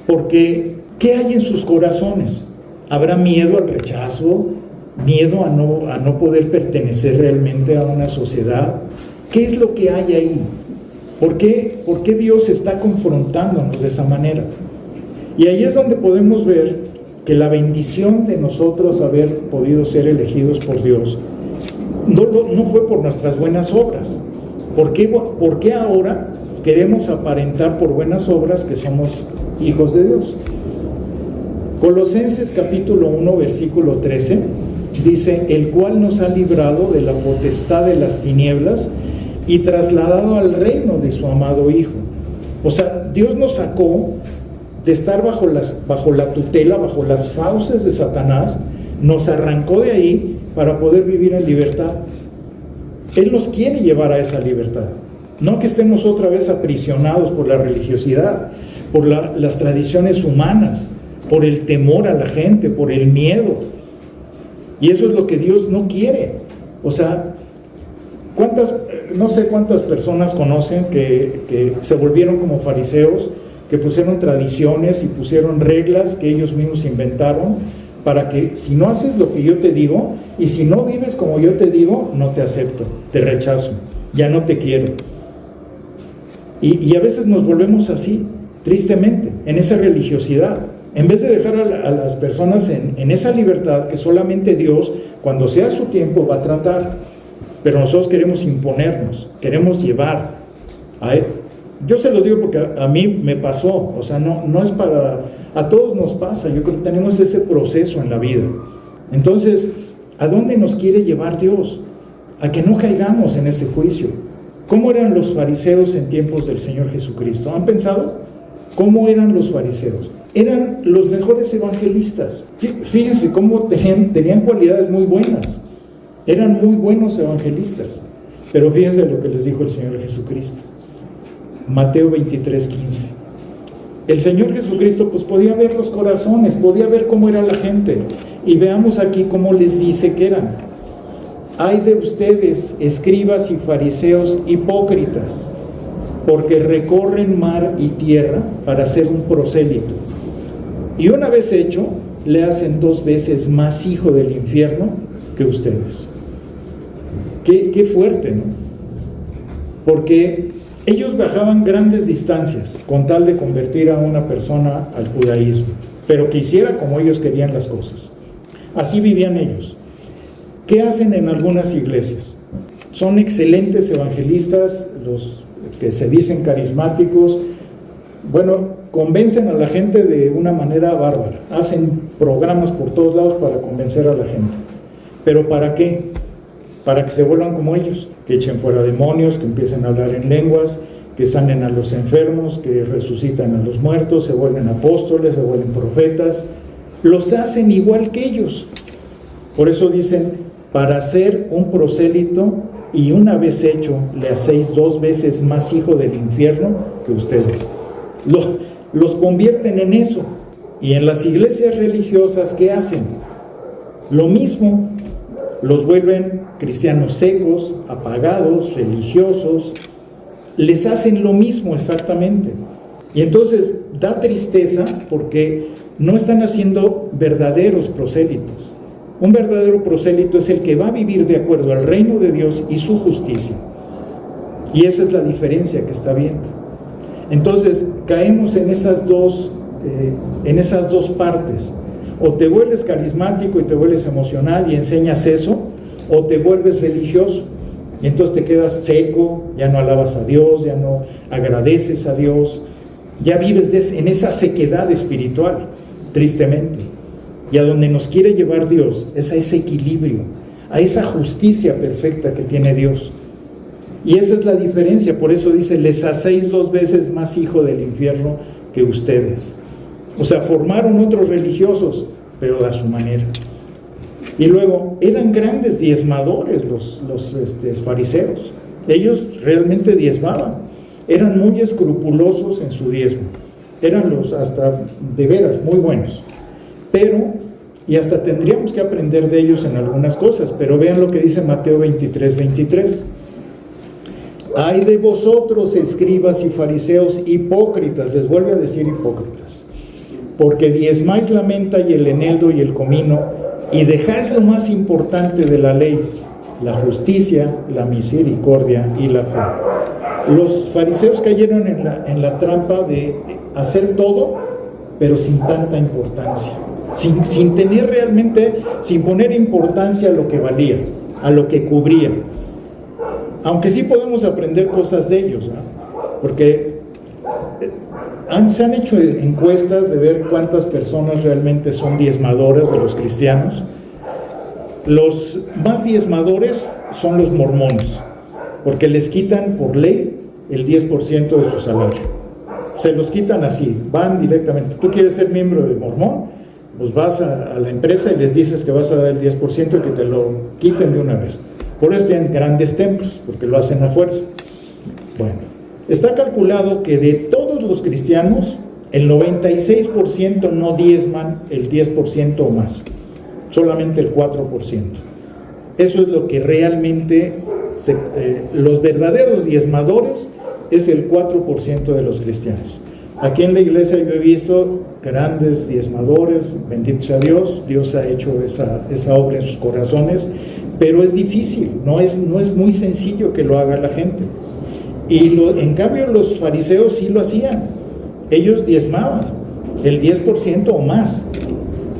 Porque, ¿qué hay en sus corazones? ¿Habrá miedo al rechazo? ¿Miedo a no poder pertenecer realmente a una sociedad? ¿Qué es lo que hay ahí? ¿Por qué Dios está confrontándonos de esa manera? Y ahí es donde podemos ver que la bendición de nosotros haber podido ser elegidos por Dios no fue por nuestras buenas obras. ¿Por qué ahora queremos aparentar por buenas obras que somos hijos de Dios? Colosenses capítulo 1, versículo 13, dice: el cual nos ha librado de la potestad de las tinieblas y trasladado al reino de su amado Hijo. O sea, Dios nos sacó de estar bajo la tutela, bajo las fauces de Satanás, nos arrancó de ahí para poder vivir en libertad. Él nos quiere llevar a esa libertad, no que estemos otra vez aprisionados por la religiosidad, por las tradiciones humanas, por el temor a la gente, por el miedo. Y eso es lo que Dios no quiere. O sea, no sé cuántas personas conocen que se volvieron como fariseos, que pusieron tradiciones y pusieron reglas que ellos mismos inventaron, para que si no haces lo que yo te digo y si no vives como yo te digo, no te acepto, te rechazo, ya no te quiero. Y a veces nos volvemos así, tristemente, en esa religiosidad. En vez de dejar a las personas en esa libertad que solamente Dios, cuando sea su tiempo, va a tratar. Pero nosotros queremos imponernos, queremos llevar a Él. Yo se los digo porque a mí me pasó, o sea, no es para... A todos nos pasa, yo creo que tenemos ese proceso en la vida. Entonces, ¿a dónde nos quiere llevar Dios? A que no caigamos en ese juicio. ¿Cómo eran los fariseos en tiempos del Señor Jesucristo? ¿Han pensado? ¿Cómo eran los fariseos? Eran los mejores evangelistas. Fíjense cómo tenían cualidades muy buenas. Eran muy buenos evangelistas. Pero fíjense lo que les dijo el Señor Jesucristo. Mateo 23:15. El Señor Jesucristo pues podía ver los corazones, podía ver cómo era la gente. Y veamos aquí cómo les dice que eran. Ay de ustedes, escribas y fariseos hipócritas, porque recorren mar y tierra para ser un prosélito. Y una vez hecho, le hacen 2 veces más hijo del infierno que ustedes. Qué fuerte, ¿no? Porque Ellos viajaban grandes distancias con tal de convertir a una persona al judaísmo, pero que hiciera como ellos querían las cosas. Así vivían ellos. ¿Qué hacen en algunas iglesias? Son excelentes evangelistas, los que se dicen carismáticos. Bueno, convencen a la gente de una manera bárbara. Hacen programas por todos lados para convencer a la gente. ¿Pero para qué? Para que se vuelvan como ellos, que echen fuera demonios, que empiecen a hablar en lenguas, que sanen a los enfermos, que resucitan a los muertos, se vuelven apóstoles, se vuelven profetas. Los hacen igual que ellos. Por eso dicen, para ser un prosélito y una vez hecho, le hacéis 2 veces más hijo del infierno que ustedes. Los convierten en eso. Y en las iglesias religiosas, ¿qué hacen? Lo mismo. Los vuelven cristianos secos, apagados, religiosos. Les hacen lo mismo exactamente. Y entonces da tristeza porque no están haciendo verdaderos prosélitos. Un verdadero prosélito es el que va a vivir de acuerdo al reino de Dios y su justicia. Y esa es la diferencia que está viendo. Entonces caemos en esas dos partes. O te vuelves carismático y te vuelves emocional y enseñas eso, o te vuelves religioso. Y entonces te quedas seco, ya no alabas a Dios, ya no agradeces a Dios, ya vives en esa sequedad espiritual, tristemente. Y a donde nos quiere llevar Dios es a ese equilibrio, a esa justicia perfecta que tiene Dios. Y esa es la diferencia, por eso dice, les hacéis 2 veces más hijo del infierno que ustedes. O sea, formaron otros religiosos, pero a su manera. Y luego, eran grandes diezmadores los fariseos. Ellos realmente diezmaban. Eran muy escrupulosos en su diezmo. Eran hasta de veras muy buenos. Pero, y hasta tendríamos que aprender de ellos en algunas cosas, pero vean lo que dice Mateo 23:23. Ay de vosotros, escribas y fariseos hipócritas, les vuelve a decir hipócritas, porque diezmáis la menta y el eneldo y el comino, y dejáis lo más importante de la ley, la justicia, la misericordia y la fe. Los fariseos cayeron en la trampa de hacer todo, pero sin tanta importancia, sin tener realmente, sin poner importancia a lo que valía, a lo que cubría. Aunque sí podemos aprender cosas de ellos, ¿no? Porque se han hecho encuestas de ver cuántas personas realmente son diezmadoras de los cristianos. Los más diezmadores son los mormones, porque les quitan por ley el 10% de su salario. Se los quitan así, van directamente. Tú quieres ser miembro de mormón, pues vas a la empresa y les dices que vas a dar el 10% y que te lo quiten de una vez. Por eso tienen grandes templos, porque lo hacen a fuerza. Bueno, está calculado que de todos los cristianos, el 96% no diezman el 10% o más, solamente el 4%. Eso es lo que realmente, los verdaderos diezmadores es el 4% de los cristianos. Aquí en la iglesia yo he visto grandes diezmadores, bendito sea Dios, Dios ha hecho esa obra en sus corazones, pero es difícil, no es muy sencillo que lo haga la gente. Y en cambio los fariseos sí lo hacían, ellos diezmaban el 10% o más.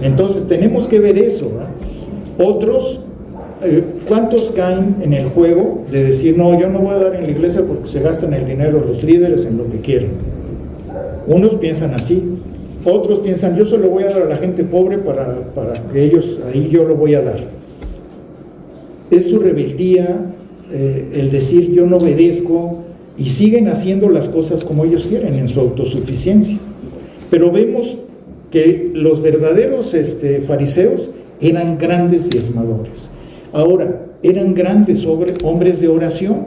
Entonces tenemos que ver eso, ¿no? Otros, ¿cuántos caen en el juego de decir, no, yo no voy a dar en la iglesia porque se gastan el dinero los líderes en lo que quieren? Unos piensan así, otros piensan, yo solo voy a dar a la gente pobre para que ellos, ahí yo lo voy a dar. Es su rebeldía, el decir yo no obedezco, y siguen haciendo las cosas como ellos quieren, en su autosuficiencia. Pero vemos que los verdaderos fariseos eran grandes diezmadores. Ahora, eran grandes hombres de oración.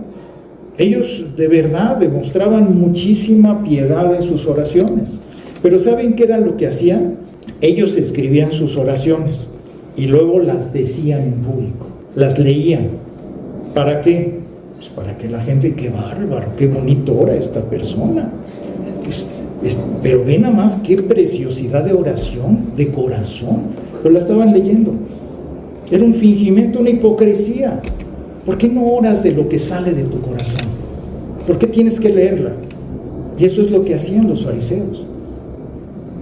Ellos de verdad demostraban muchísima piedad en sus oraciones. Pero ¿saben qué era lo que hacían? Ellos escribían sus oraciones y luego las decían en público, las leían. ¿Para qué? Pues para que la gente, qué bárbaro, qué bonito ora esta persona. Pero ve nada más qué preciosidad de oración, de corazón. Pero la estaban leyendo. Era un fingimiento, una hipocresía. ¿Por qué no oras de lo que sale de tu corazón? ¿Por qué tienes que leerla? Y eso es lo que hacían los fariseos.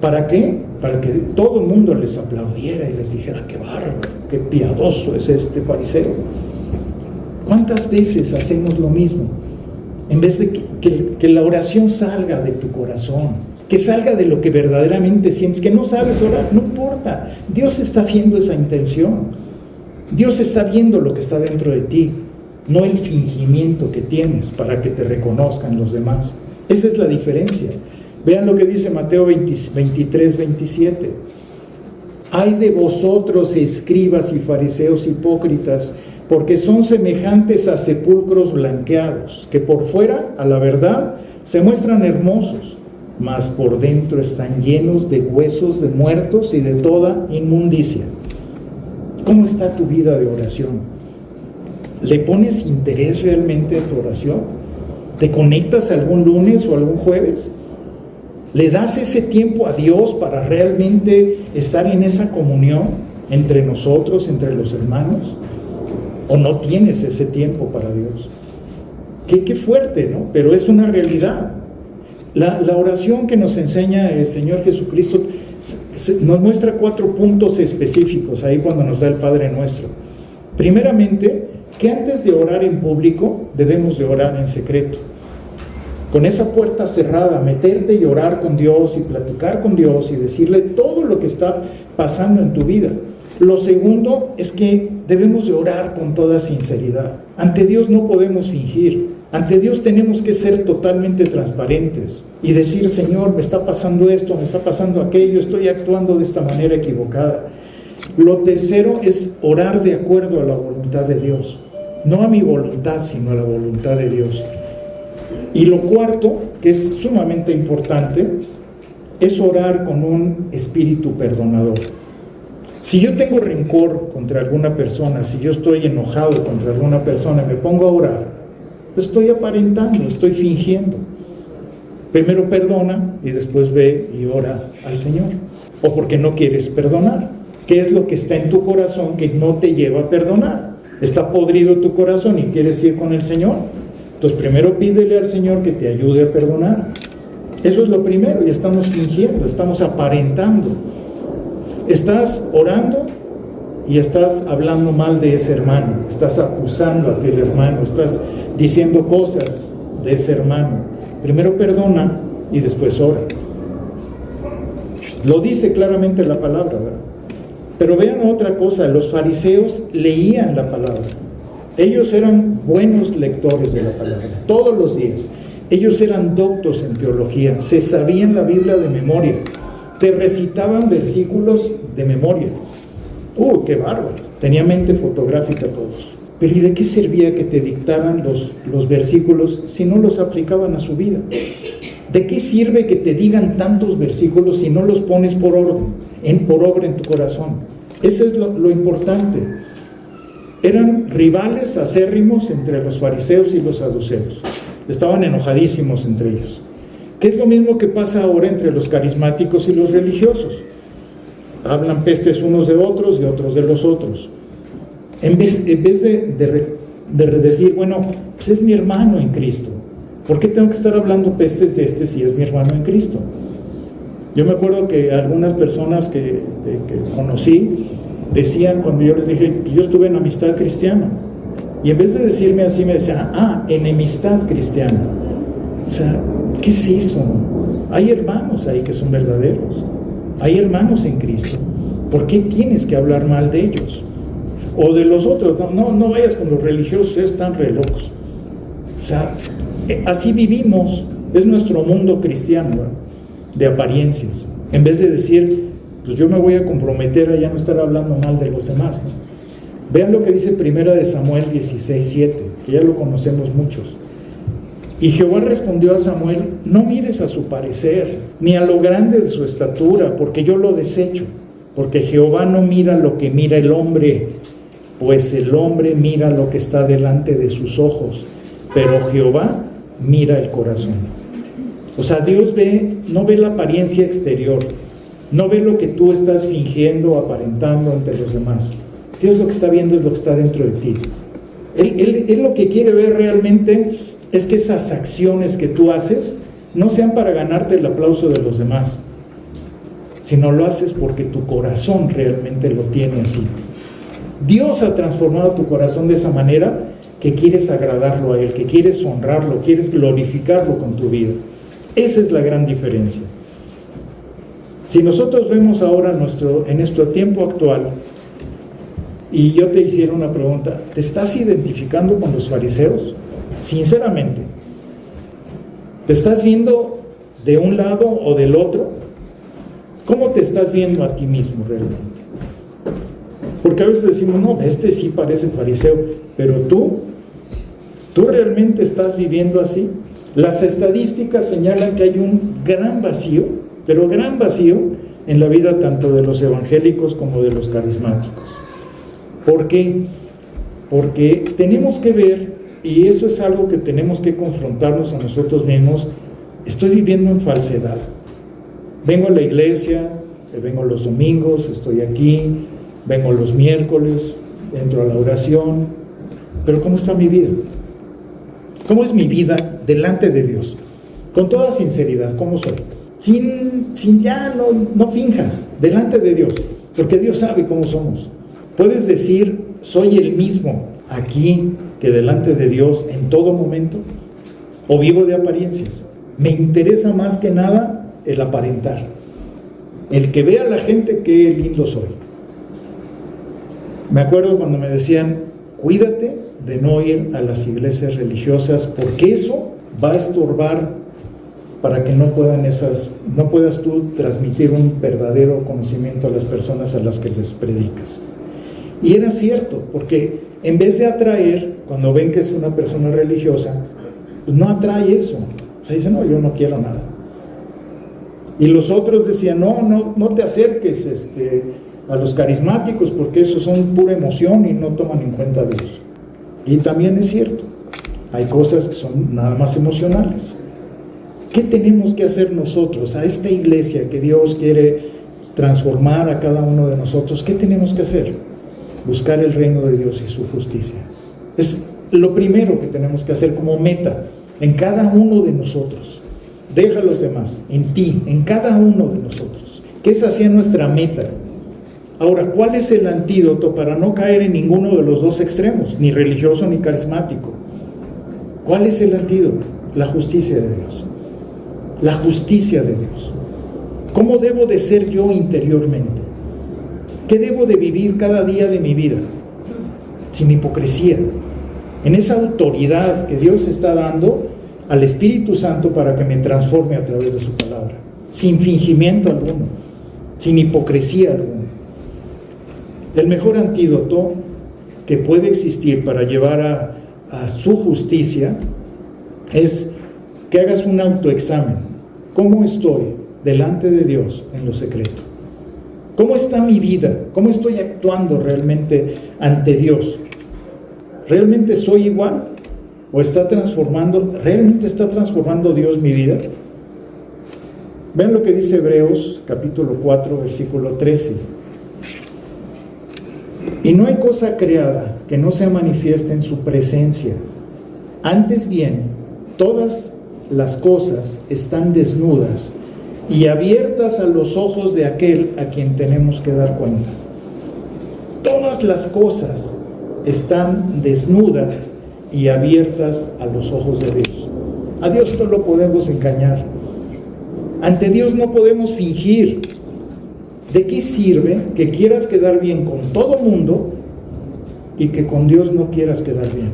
¿Para qué? Para que todo el mundo les aplaudiera y les dijera: qué bárbaro, qué piadoso es este fariseo. ¿Cuántas veces hacemos lo mismo? En vez de que la oración salga de tu corazón, que salga de lo que verdaderamente sientes, que no sabes orar, no importa. Dios está viendo esa intención. Dios está viendo lo que está dentro de ti, no el fingimiento que tienes para que te reconozcan los demás. Esa es la diferencia. Vean lo que dice Mateo 23, 27. Ay de vosotros, escribas y fariseos hipócritas, porque son semejantes a sepulcros blanqueados, que por fuera, a la verdad, se muestran hermosos, mas por dentro están llenos de huesos de muertos y de toda inmundicia. ¿Cómo está tu vida de oración? ¿Le pones interés realmente a tu oración? ¿Te conectas algún lunes o algún jueves? ¿Le das ese tiempo a Dios para realmente estar en esa comunión entre nosotros, entre los hermanos? ¿O no tienes ese tiempo para Dios? Qué fuerte, ¿no? Pero es una realidad. La oración que nos enseña el Señor Jesucristo nos muestra 4 puntos específicos ahí cuando nos da el Padre Nuestro. Primeramente, que antes de orar en público debemos de orar en secreto. Con esa puerta cerrada, meterte y orar con Dios y platicar con Dios y decirle todo lo que está pasando en tu vida. Lo segundo es que debemos de orar con toda sinceridad. Ante Dios no podemos fingir. Ante Dios tenemos que ser totalmente transparentes y decir: Señor, me está pasando esto, me está pasando aquello, estoy actuando de esta manera equivocada. Lo tercero es orar de acuerdo a la voluntad de Dios. No a mi voluntad, sino a la voluntad de Dios. Y lo cuarto, que es sumamente importante, es orar con un espíritu perdonador. Si yo tengo rencor contra alguna persona, si yo estoy enojado contra alguna persona y me pongo a orar, pues estoy aparentando, estoy fingiendo. Primero perdona y después ve y ora al Señor. O porque no quieres perdonar. ¿Qué es lo que está en tu corazón que no te lleva a perdonar? ¿Está podrido tu corazón y quieres ir con el Señor? Entonces primero pídele al Señor que te ayude a perdonar. Eso es lo primero, y estamos fingiendo, estamos aparentando. Estás orando y estás hablando mal de ese hermano, estás acusando a aquel hermano, estás diciendo cosas de ese hermano. Primero perdona y después ora. Lo dice claramente la palabra, ¿verdad? Pero vean otra cosa, los fariseos leían la palabra. Ellos eran buenos lectores de la palabra, todos los días. Ellos eran doctos en teología, se sabían la Biblia de memoria, te recitaban versículos de memoria. ¡Qué bárbaro! Tenía mente fotográfica todos. Pero ¿y de qué servía que te dictaran los versículos si no los aplicaban a su vida? ¿De qué sirve que te digan tantos versículos si no los pones por obra en tu corazón? Eso es lo importante. Eran rivales acérrimos entre los fariseos y los saduceos. Estaban enojadísimos entre ellos. ¿Qué es lo mismo que pasa ahora entre los carismáticos y los religiosos? Hablan pestes unos de otros y otros de los otros. En vez de decir, bueno, pues es mi hermano en Cristo. ¿Por qué tengo que estar hablando pestes de este si es mi hermano en Cristo? Yo me acuerdo que algunas personas que conocí decían, cuando yo les dije, yo estuve en amistad cristiana, y en vez de decirme así, me decían, enemistad cristiana. O sea, ¿qué es eso? Hay hermanos ahí que son verdaderos, hay hermanos en Cristo. ¿Por qué tienes que hablar mal de ellos? O de los otros. No vayas con los religiosos, están re locos. O sea, así vivimos, es nuestro mundo cristiano, ¿verdad? De apariencias. En vez de decir, pues yo me voy a comprometer a ya no estar hablando mal de los demás, ¿no? Vean lo que dice 1 Samuel 16:7, que ya lo conocemos muchos. Y Jehová respondió a Samuel: no mires a su parecer, ni a lo grande de su estatura, porque yo lo desecho. Porque Jehová no mira lo que mira el hombre, pues el hombre mira lo que está delante de sus ojos, pero Jehová mira el corazón. O sea, Dios no ve la apariencia exterior, no ve lo que tú estás fingiendo, aparentando ante los demás. Dios lo que está viendo es lo que está dentro de ti. Él lo que quiere ver realmente es que esas acciones que tú haces no sean para ganarte el aplauso de los demás, sino lo haces porque tu corazón realmente lo tiene así. Dios ha transformado tu corazón de esa manera que quieres agradarlo a Él, que quieres honrarlo, quieres glorificarlo con tu vida. Esa es la gran diferencia. Si nosotros vemos ahora en nuestro tiempo actual, y yo te hiciera una pregunta, ¿te estás identificando con los fariseos? Sinceramente, ¿te estás viendo de un lado o del otro? ¿Cómo te estás viendo a ti mismo realmente? Porque a veces decimos, no, este sí parece fariseo, pero ¿tú realmente estás viviendo así? Las estadísticas señalan que hay un gran vacío, pero gran vacío en la vida tanto de los evangélicos como de los carismáticos. ¿Por qué? Porque tenemos que ver, y eso es algo que tenemos que confrontarnos a nosotros mismos, estoy viviendo en falsedad. Vengo a la iglesia, vengo los domingos, estoy aquí, vengo los miércoles, entro a la oración, pero ¿cómo está mi vida? ¿Cómo es mi vida delante de Dios? Con toda sinceridad, ¿cómo soy? Sin ya no finjas, delante de Dios, porque Dios sabe cómo somos. Puedes decir, soy el mismo aquí que delante de Dios en todo momento, o vivo de apariencias. Me interesa más que nada el aparentar, el que vea a la gente qué lindo soy. Me acuerdo cuando me decían, cuídate de no ir a las iglesias religiosas, porque eso va a estorbar para que no puedas tú transmitir un verdadero conocimiento a las personas a las que les predicas. Y era cierto, porque en vez de atraer, cuando ven que es una persona religiosa, pues no atrae eso. O sea, dicen, no, yo no quiero nada. Y los otros decían, no te acerques a los carismáticos, porque esos son pura emoción y no toman en cuenta a Dios. Y también es cierto, hay cosas que son nada más emocionales. ¿Qué tenemos que hacer nosotros a esta iglesia que Dios quiere transformar a cada uno de nosotros? ¿Qué tenemos que hacer? Buscar el reino de Dios y su justicia. Es lo primero que tenemos que hacer como meta en cada uno de nosotros. Deja a los demás, en ti, en cada uno de nosotros. Que esa sea nuestra meta. Ahora, ¿cuál es el antídoto para no caer en ninguno de los dos extremos, ni religioso ni carismático? ¿Cuál es el antídoto? La justicia de Dios. La justicia de Dios. ¿Cómo debo de ser yo interiormente? ¿Qué debo de vivir cada día de mi vida? Sin hipocresía. En esa autoridad que Dios está dando al Espíritu Santo para que me transforme a través de su palabra. Sin fingimiento alguno. Sin hipocresía alguna. El mejor antídoto que puede existir para llevar a su justicia es que hagas un autoexamen. ¿Cómo estoy delante de Dios en lo secreto? ¿Cómo está mi vida? ¿Cómo estoy actuando realmente ante Dios? ¿Realmente soy igual? ¿O realmente está transformando Dios mi vida? Vean lo que dice Hebreos capítulo 4, versículo 13. Y no hay cosa creada que no sea manifiesta en su presencia. Antes bien, todas las cosas están desnudas y abiertas a los ojos de aquel a quien tenemos que dar cuenta. Todas las cosas están desnudas y abiertas a los ojos de Dios. A Dios no lo podemos engañar. Ante Dios no podemos fingir. ¿De qué sirve que quieras quedar bien con todo mundo y que con Dios no quieras quedar bien?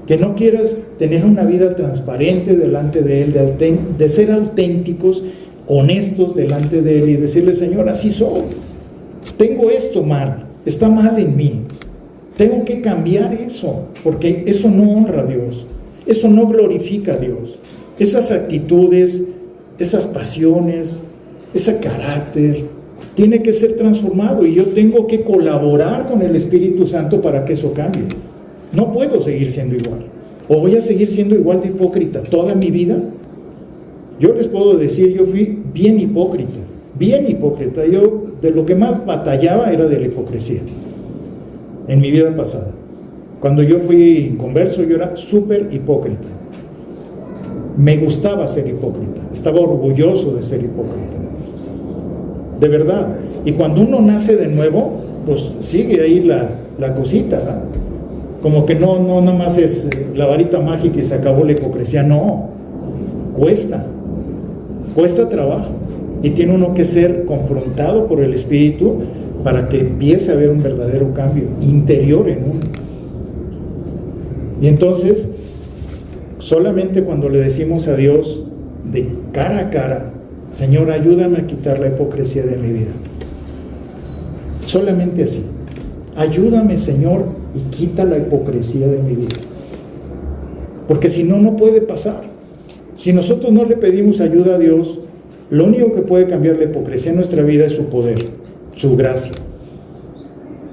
Que no quieras tener una vida transparente delante de Él, de ser auténticos, honestos delante de Él y decirle, Señor, así soy. Tengo esto mal, está mal en mí. Tengo que cambiar eso, porque eso no honra a Dios. Eso no glorifica a Dios. Esas actitudes, esas pasiones, ese carácter, tiene que ser transformado y yo tengo que colaborar con el Espíritu Santo para que eso cambie. No puedo seguir siendo igual. ¿O voy a seguir siendo igual de hipócrita toda mi vida? Yo les puedo decir, yo fui bien hipócrita. Yo de lo que más batallaba era de la hipocresía en mi vida pasada. Cuando yo fui converso, yo era súper hipócrita. Me gustaba ser hipócrita, estaba orgulloso de ser hipócrita. De verdad. Y cuando uno nace de nuevo, pues sigue ahí la cosita, ¿verdad? Como que no nada más es la varita mágica y se acabó la hipocresía. No, cuesta trabajo. Y tiene uno que ser confrontado por el Espíritu para que empiece a haber un verdadero cambio interior en uno. Y entonces, solamente cuando le decimos a Dios de cara a cara, Señor, ayúdame a quitar la hipocresía de mi vida. Solamente así. Ayúdame, Señor, y quita la hipocresía de mi vida. Porque si no, no puede pasar. Si nosotros no le pedimos ayuda a Dios, lo único que puede cambiar la hipocresía en nuestra vida es su poder, su gracia.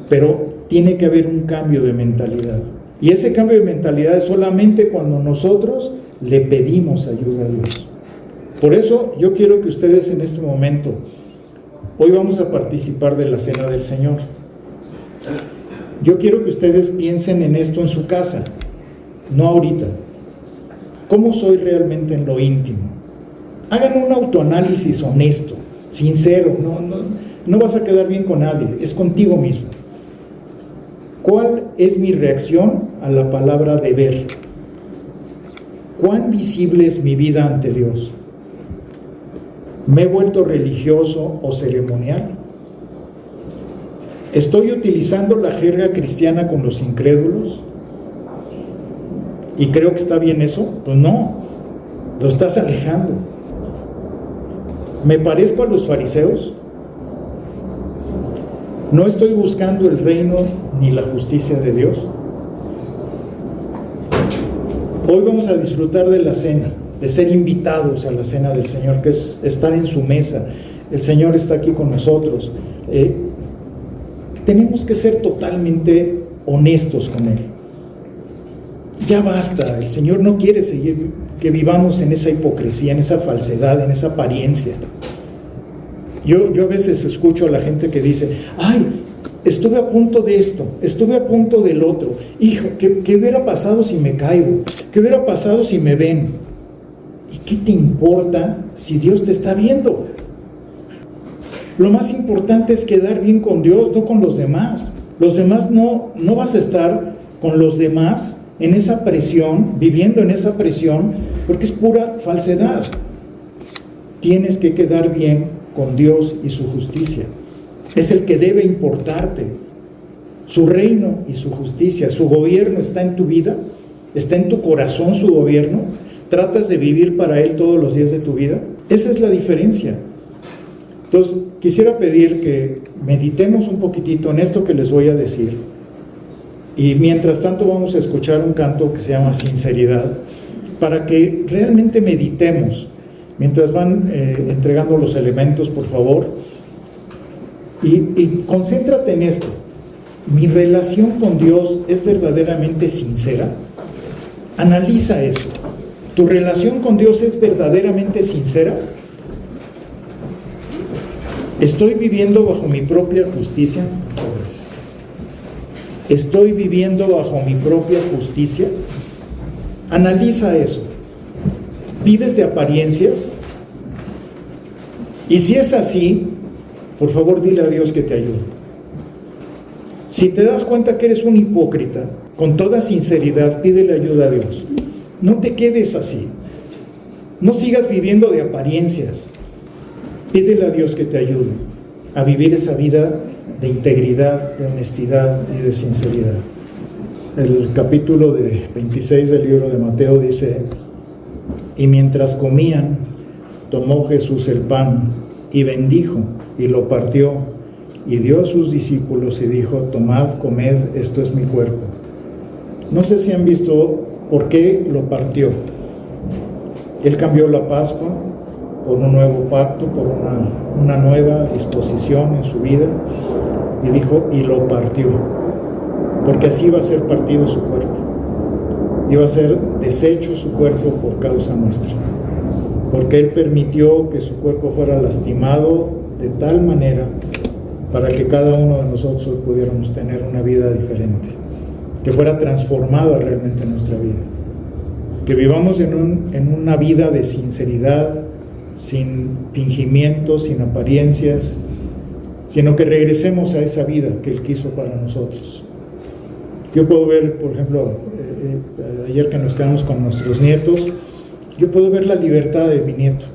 Pero tiene que haber un cambio de mentalidad. Y ese cambio de mentalidad es solamente cuando nosotros le pedimos ayuda a Dios. Por eso yo quiero que ustedes en este momento, hoy vamos a participar de la Cena del Señor. Yo quiero que ustedes piensen en esto en su casa, no ahorita. ¿Cómo soy realmente en lo íntimo? Hagan un autoanálisis honesto, sincero, no vas a quedar bien con nadie, es contigo mismo. ¿Cuál es mi reacción a la palabra deber? ¿Cuán visible es mi vida ante Dios? ¿Me he vuelto religioso o ceremonial? ¿Estoy utilizando la jerga cristiana con los incrédulos? ¿Y creo que está bien eso? Pues no, lo estás alejando. ¿Me parezco a los fariseos? ¿No estoy buscando el reino ni la justicia de Dios? Hoy vamos a disfrutar de la cena, de ser invitados a la cena del Señor, que es estar en su mesa. El Señor está aquí con nosotros. Tenemos que ser totalmente honestos con Él. Ya basta, el Señor no quiere seguir que vivamos en esa hipocresía, en esa falsedad, en esa apariencia. Yo a veces escucho a la gente que dice, ay, estuve a punto de esto, estuve a punto del otro. Hijo, ¿qué hubiera pasado si me caigo? ¿Qué hubiera pasado si me ven? ¿Y qué te importa si Dios te está viendo? Lo más importante es quedar bien con Dios, no con los demás. Los demás no vas a estar con los demás en esa presión, viviendo en esa presión, porque es pura falsedad. Tienes que quedar bien con Dios y su justicia. Es el que debe importarte. Su reino y su justicia, su gobierno está en tu vida, está en tu corazón su gobierno. ¿Tratas de vivir para Él todos los días de tu vida? Esa es la diferencia. Entonces, quisiera pedir que meditemos un poquitito en esto que les voy a decir. Y mientras tanto vamos a escuchar un canto que se llama Sinceridad, para que realmente meditemos. Mientras van entregando los elementos, por favor, y concéntrate en esto. ¿Mi relación con Dios es verdaderamente sincera? Analiza eso. ¿Tu relación con Dios es verdaderamente sincera? ¿Estoy viviendo bajo mi propia justicia? Muchas gracias. ¿Estoy viviendo bajo mi propia justicia? Analiza eso. ¿Vives de apariencias? Y si es así, por favor dile a Dios que te ayude. Si te das cuenta que eres un hipócrita, con toda sinceridad, pídele ayuda a Dios. No te quedes así. No sigas viviendo de apariencias. Pídele a Dios que te ayude a vivir esa vida de integridad, de honestidad y de sinceridad. El capítulo 26 del libro de Mateo dice: y mientras comían, tomó Jesús el pan y bendijo y lo partió y dio a sus discípulos y dijo: tomad, comed, esto es mi cuerpo. No sé si han visto por qué lo partió. Él cambió la Pascua por un nuevo pacto, por una nueva disposición en su vida, y dijo, y lo partió, porque así iba a ser partido su cuerpo, iba a ser deshecho su cuerpo por causa nuestra, porque Él permitió que su cuerpo fuera lastimado de tal manera para que cada uno de nosotros pudiéramos tener una vida diferente. que fuera transformada realmente nuestra vida. Que vivamos en una vida de sinceridad, sin fingimientos, sin apariencias, sino que regresemos a esa vida que Él quiso para nosotros. Yo puedo ver, por ejemplo, ayer que nos quedamos con nuestros nietos, yo puedo ver la libertad de mi nieto.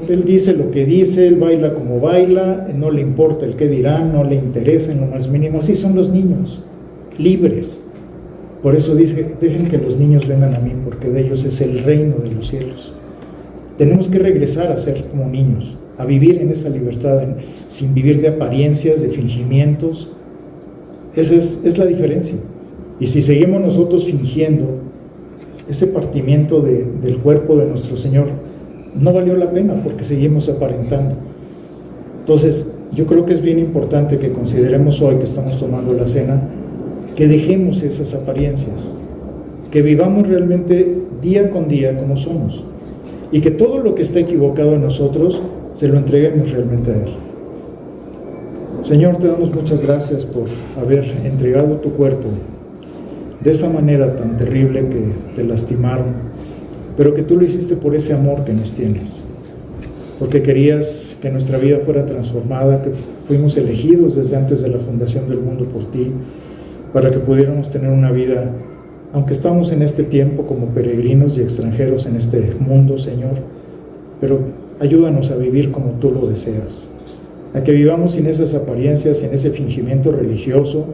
Él dice lo que dice, él baila como baila, no le importa el qué dirán, no le interesa en lo más mínimo. Así son los niños, libres. Por eso dice, dejen que los niños vengan a mí, porque de ellos es el reino de los cielos. Tenemos que regresar a ser como niños, a vivir en esa libertad, sin vivir de apariencias, de fingimientos. Esa es la diferencia. Y si seguimos nosotros fingiendo, ese partimiento del cuerpo de nuestro Señor no valió la pena, porque seguimos aparentando. Entonces, yo creo que es bien importante que consideremos hoy que estamos tomando la cena, que dejemos esas apariencias, que vivamos realmente día con día como somos, y que todo lo que está equivocado en nosotros se lo entreguemos realmente a Él. Señor, te damos muchas gracias por haber entregado tu cuerpo de esa manera tan terrible que te lastimaron, pero que tú lo hiciste por ese amor que nos tienes, porque querías que nuestra vida fuera transformada, que fuimos elegidos desde antes de la fundación del mundo por ti, para que pudiéramos tener una vida, aunque estamos en este tiempo como peregrinos y extranjeros en este mundo, Señor, pero ayúdanos a vivir como tú lo deseas, a que vivamos sin esas apariencias, sin ese fingimiento religioso,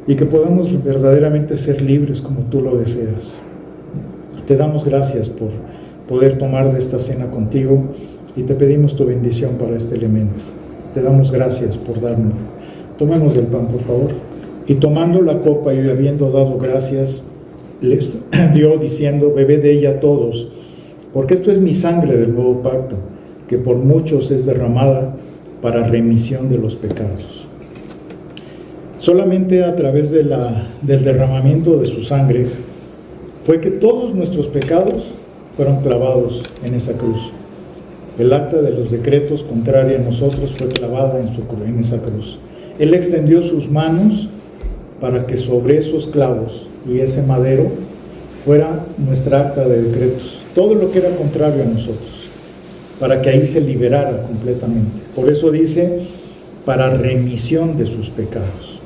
y que podamos verdaderamente ser libres como tú lo deseas. Te damos gracias por poder tomar de esta cena contigo, y te pedimos tu bendición para este elemento. Te damos gracias por darnos. Tomemos del pan, por favor. Y tomando la copa y habiendo dado gracias, les dio diciendo, bebed de ella todos, porque esto es mi sangre del nuevo pacto, que por muchos es derramada para remisión de los pecados. Solamente a través del derramamiento de su sangre fue que todos nuestros pecados fueron clavados en esa cruz. El acta de los decretos contraria a nosotros fue clavada en esa cruz. Él extendió sus manos para que sobre esos clavos y ese madero fuera nuestra acta de decretos, todo lo que era contrario a nosotros, para que ahí se liberara completamente. Por eso dice, para remisión de sus pecados.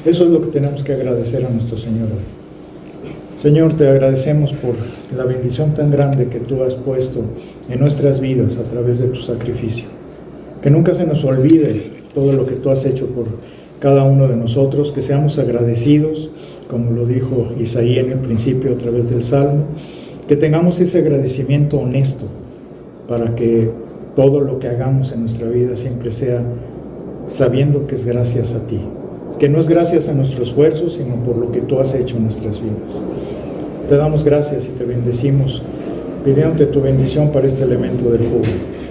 Eso es lo que tenemos que agradecer a nuestro Señor hoy. Señor, te agradecemos por la bendición tan grande que tú has puesto en nuestras vidas a través de tu sacrificio. Que nunca se nos olvide todo lo que tú has hecho por cada uno de nosotros, que seamos agradecidos, como lo dijo Isaías en el principio a través del Salmo, que tengamos ese agradecimiento honesto para que todo lo que hagamos en nuestra vida siempre sea sabiendo que es gracias a ti, que no es gracias a nuestro esfuerzo, sino por lo que tú has hecho en nuestras vidas. Te damos gracias y te bendecimos, pidiéndote tu bendición para este elemento del jugo,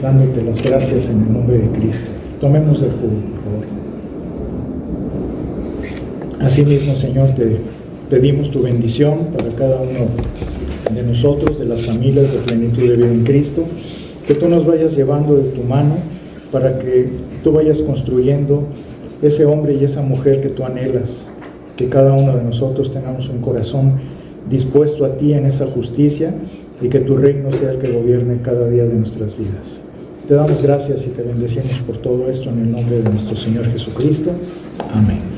dándote las gracias en el nombre de Cristo. Tomemos el jugo, por favor. Asimismo, Señor, te pedimos tu bendición para cada uno de nosotros, de las familias de plenitud de vida en Cristo, que tú nos vayas llevando de tu mano para que tú vayas construyendo ese hombre y esa mujer que tú anhelas, que cada uno de nosotros tengamos un corazón dispuesto a ti en esa justicia y que tu reino sea el que gobierne cada día de nuestras vidas. Te damos gracias y te bendecimos por todo esto en el nombre de nuestro Señor Jesucristo. Amén.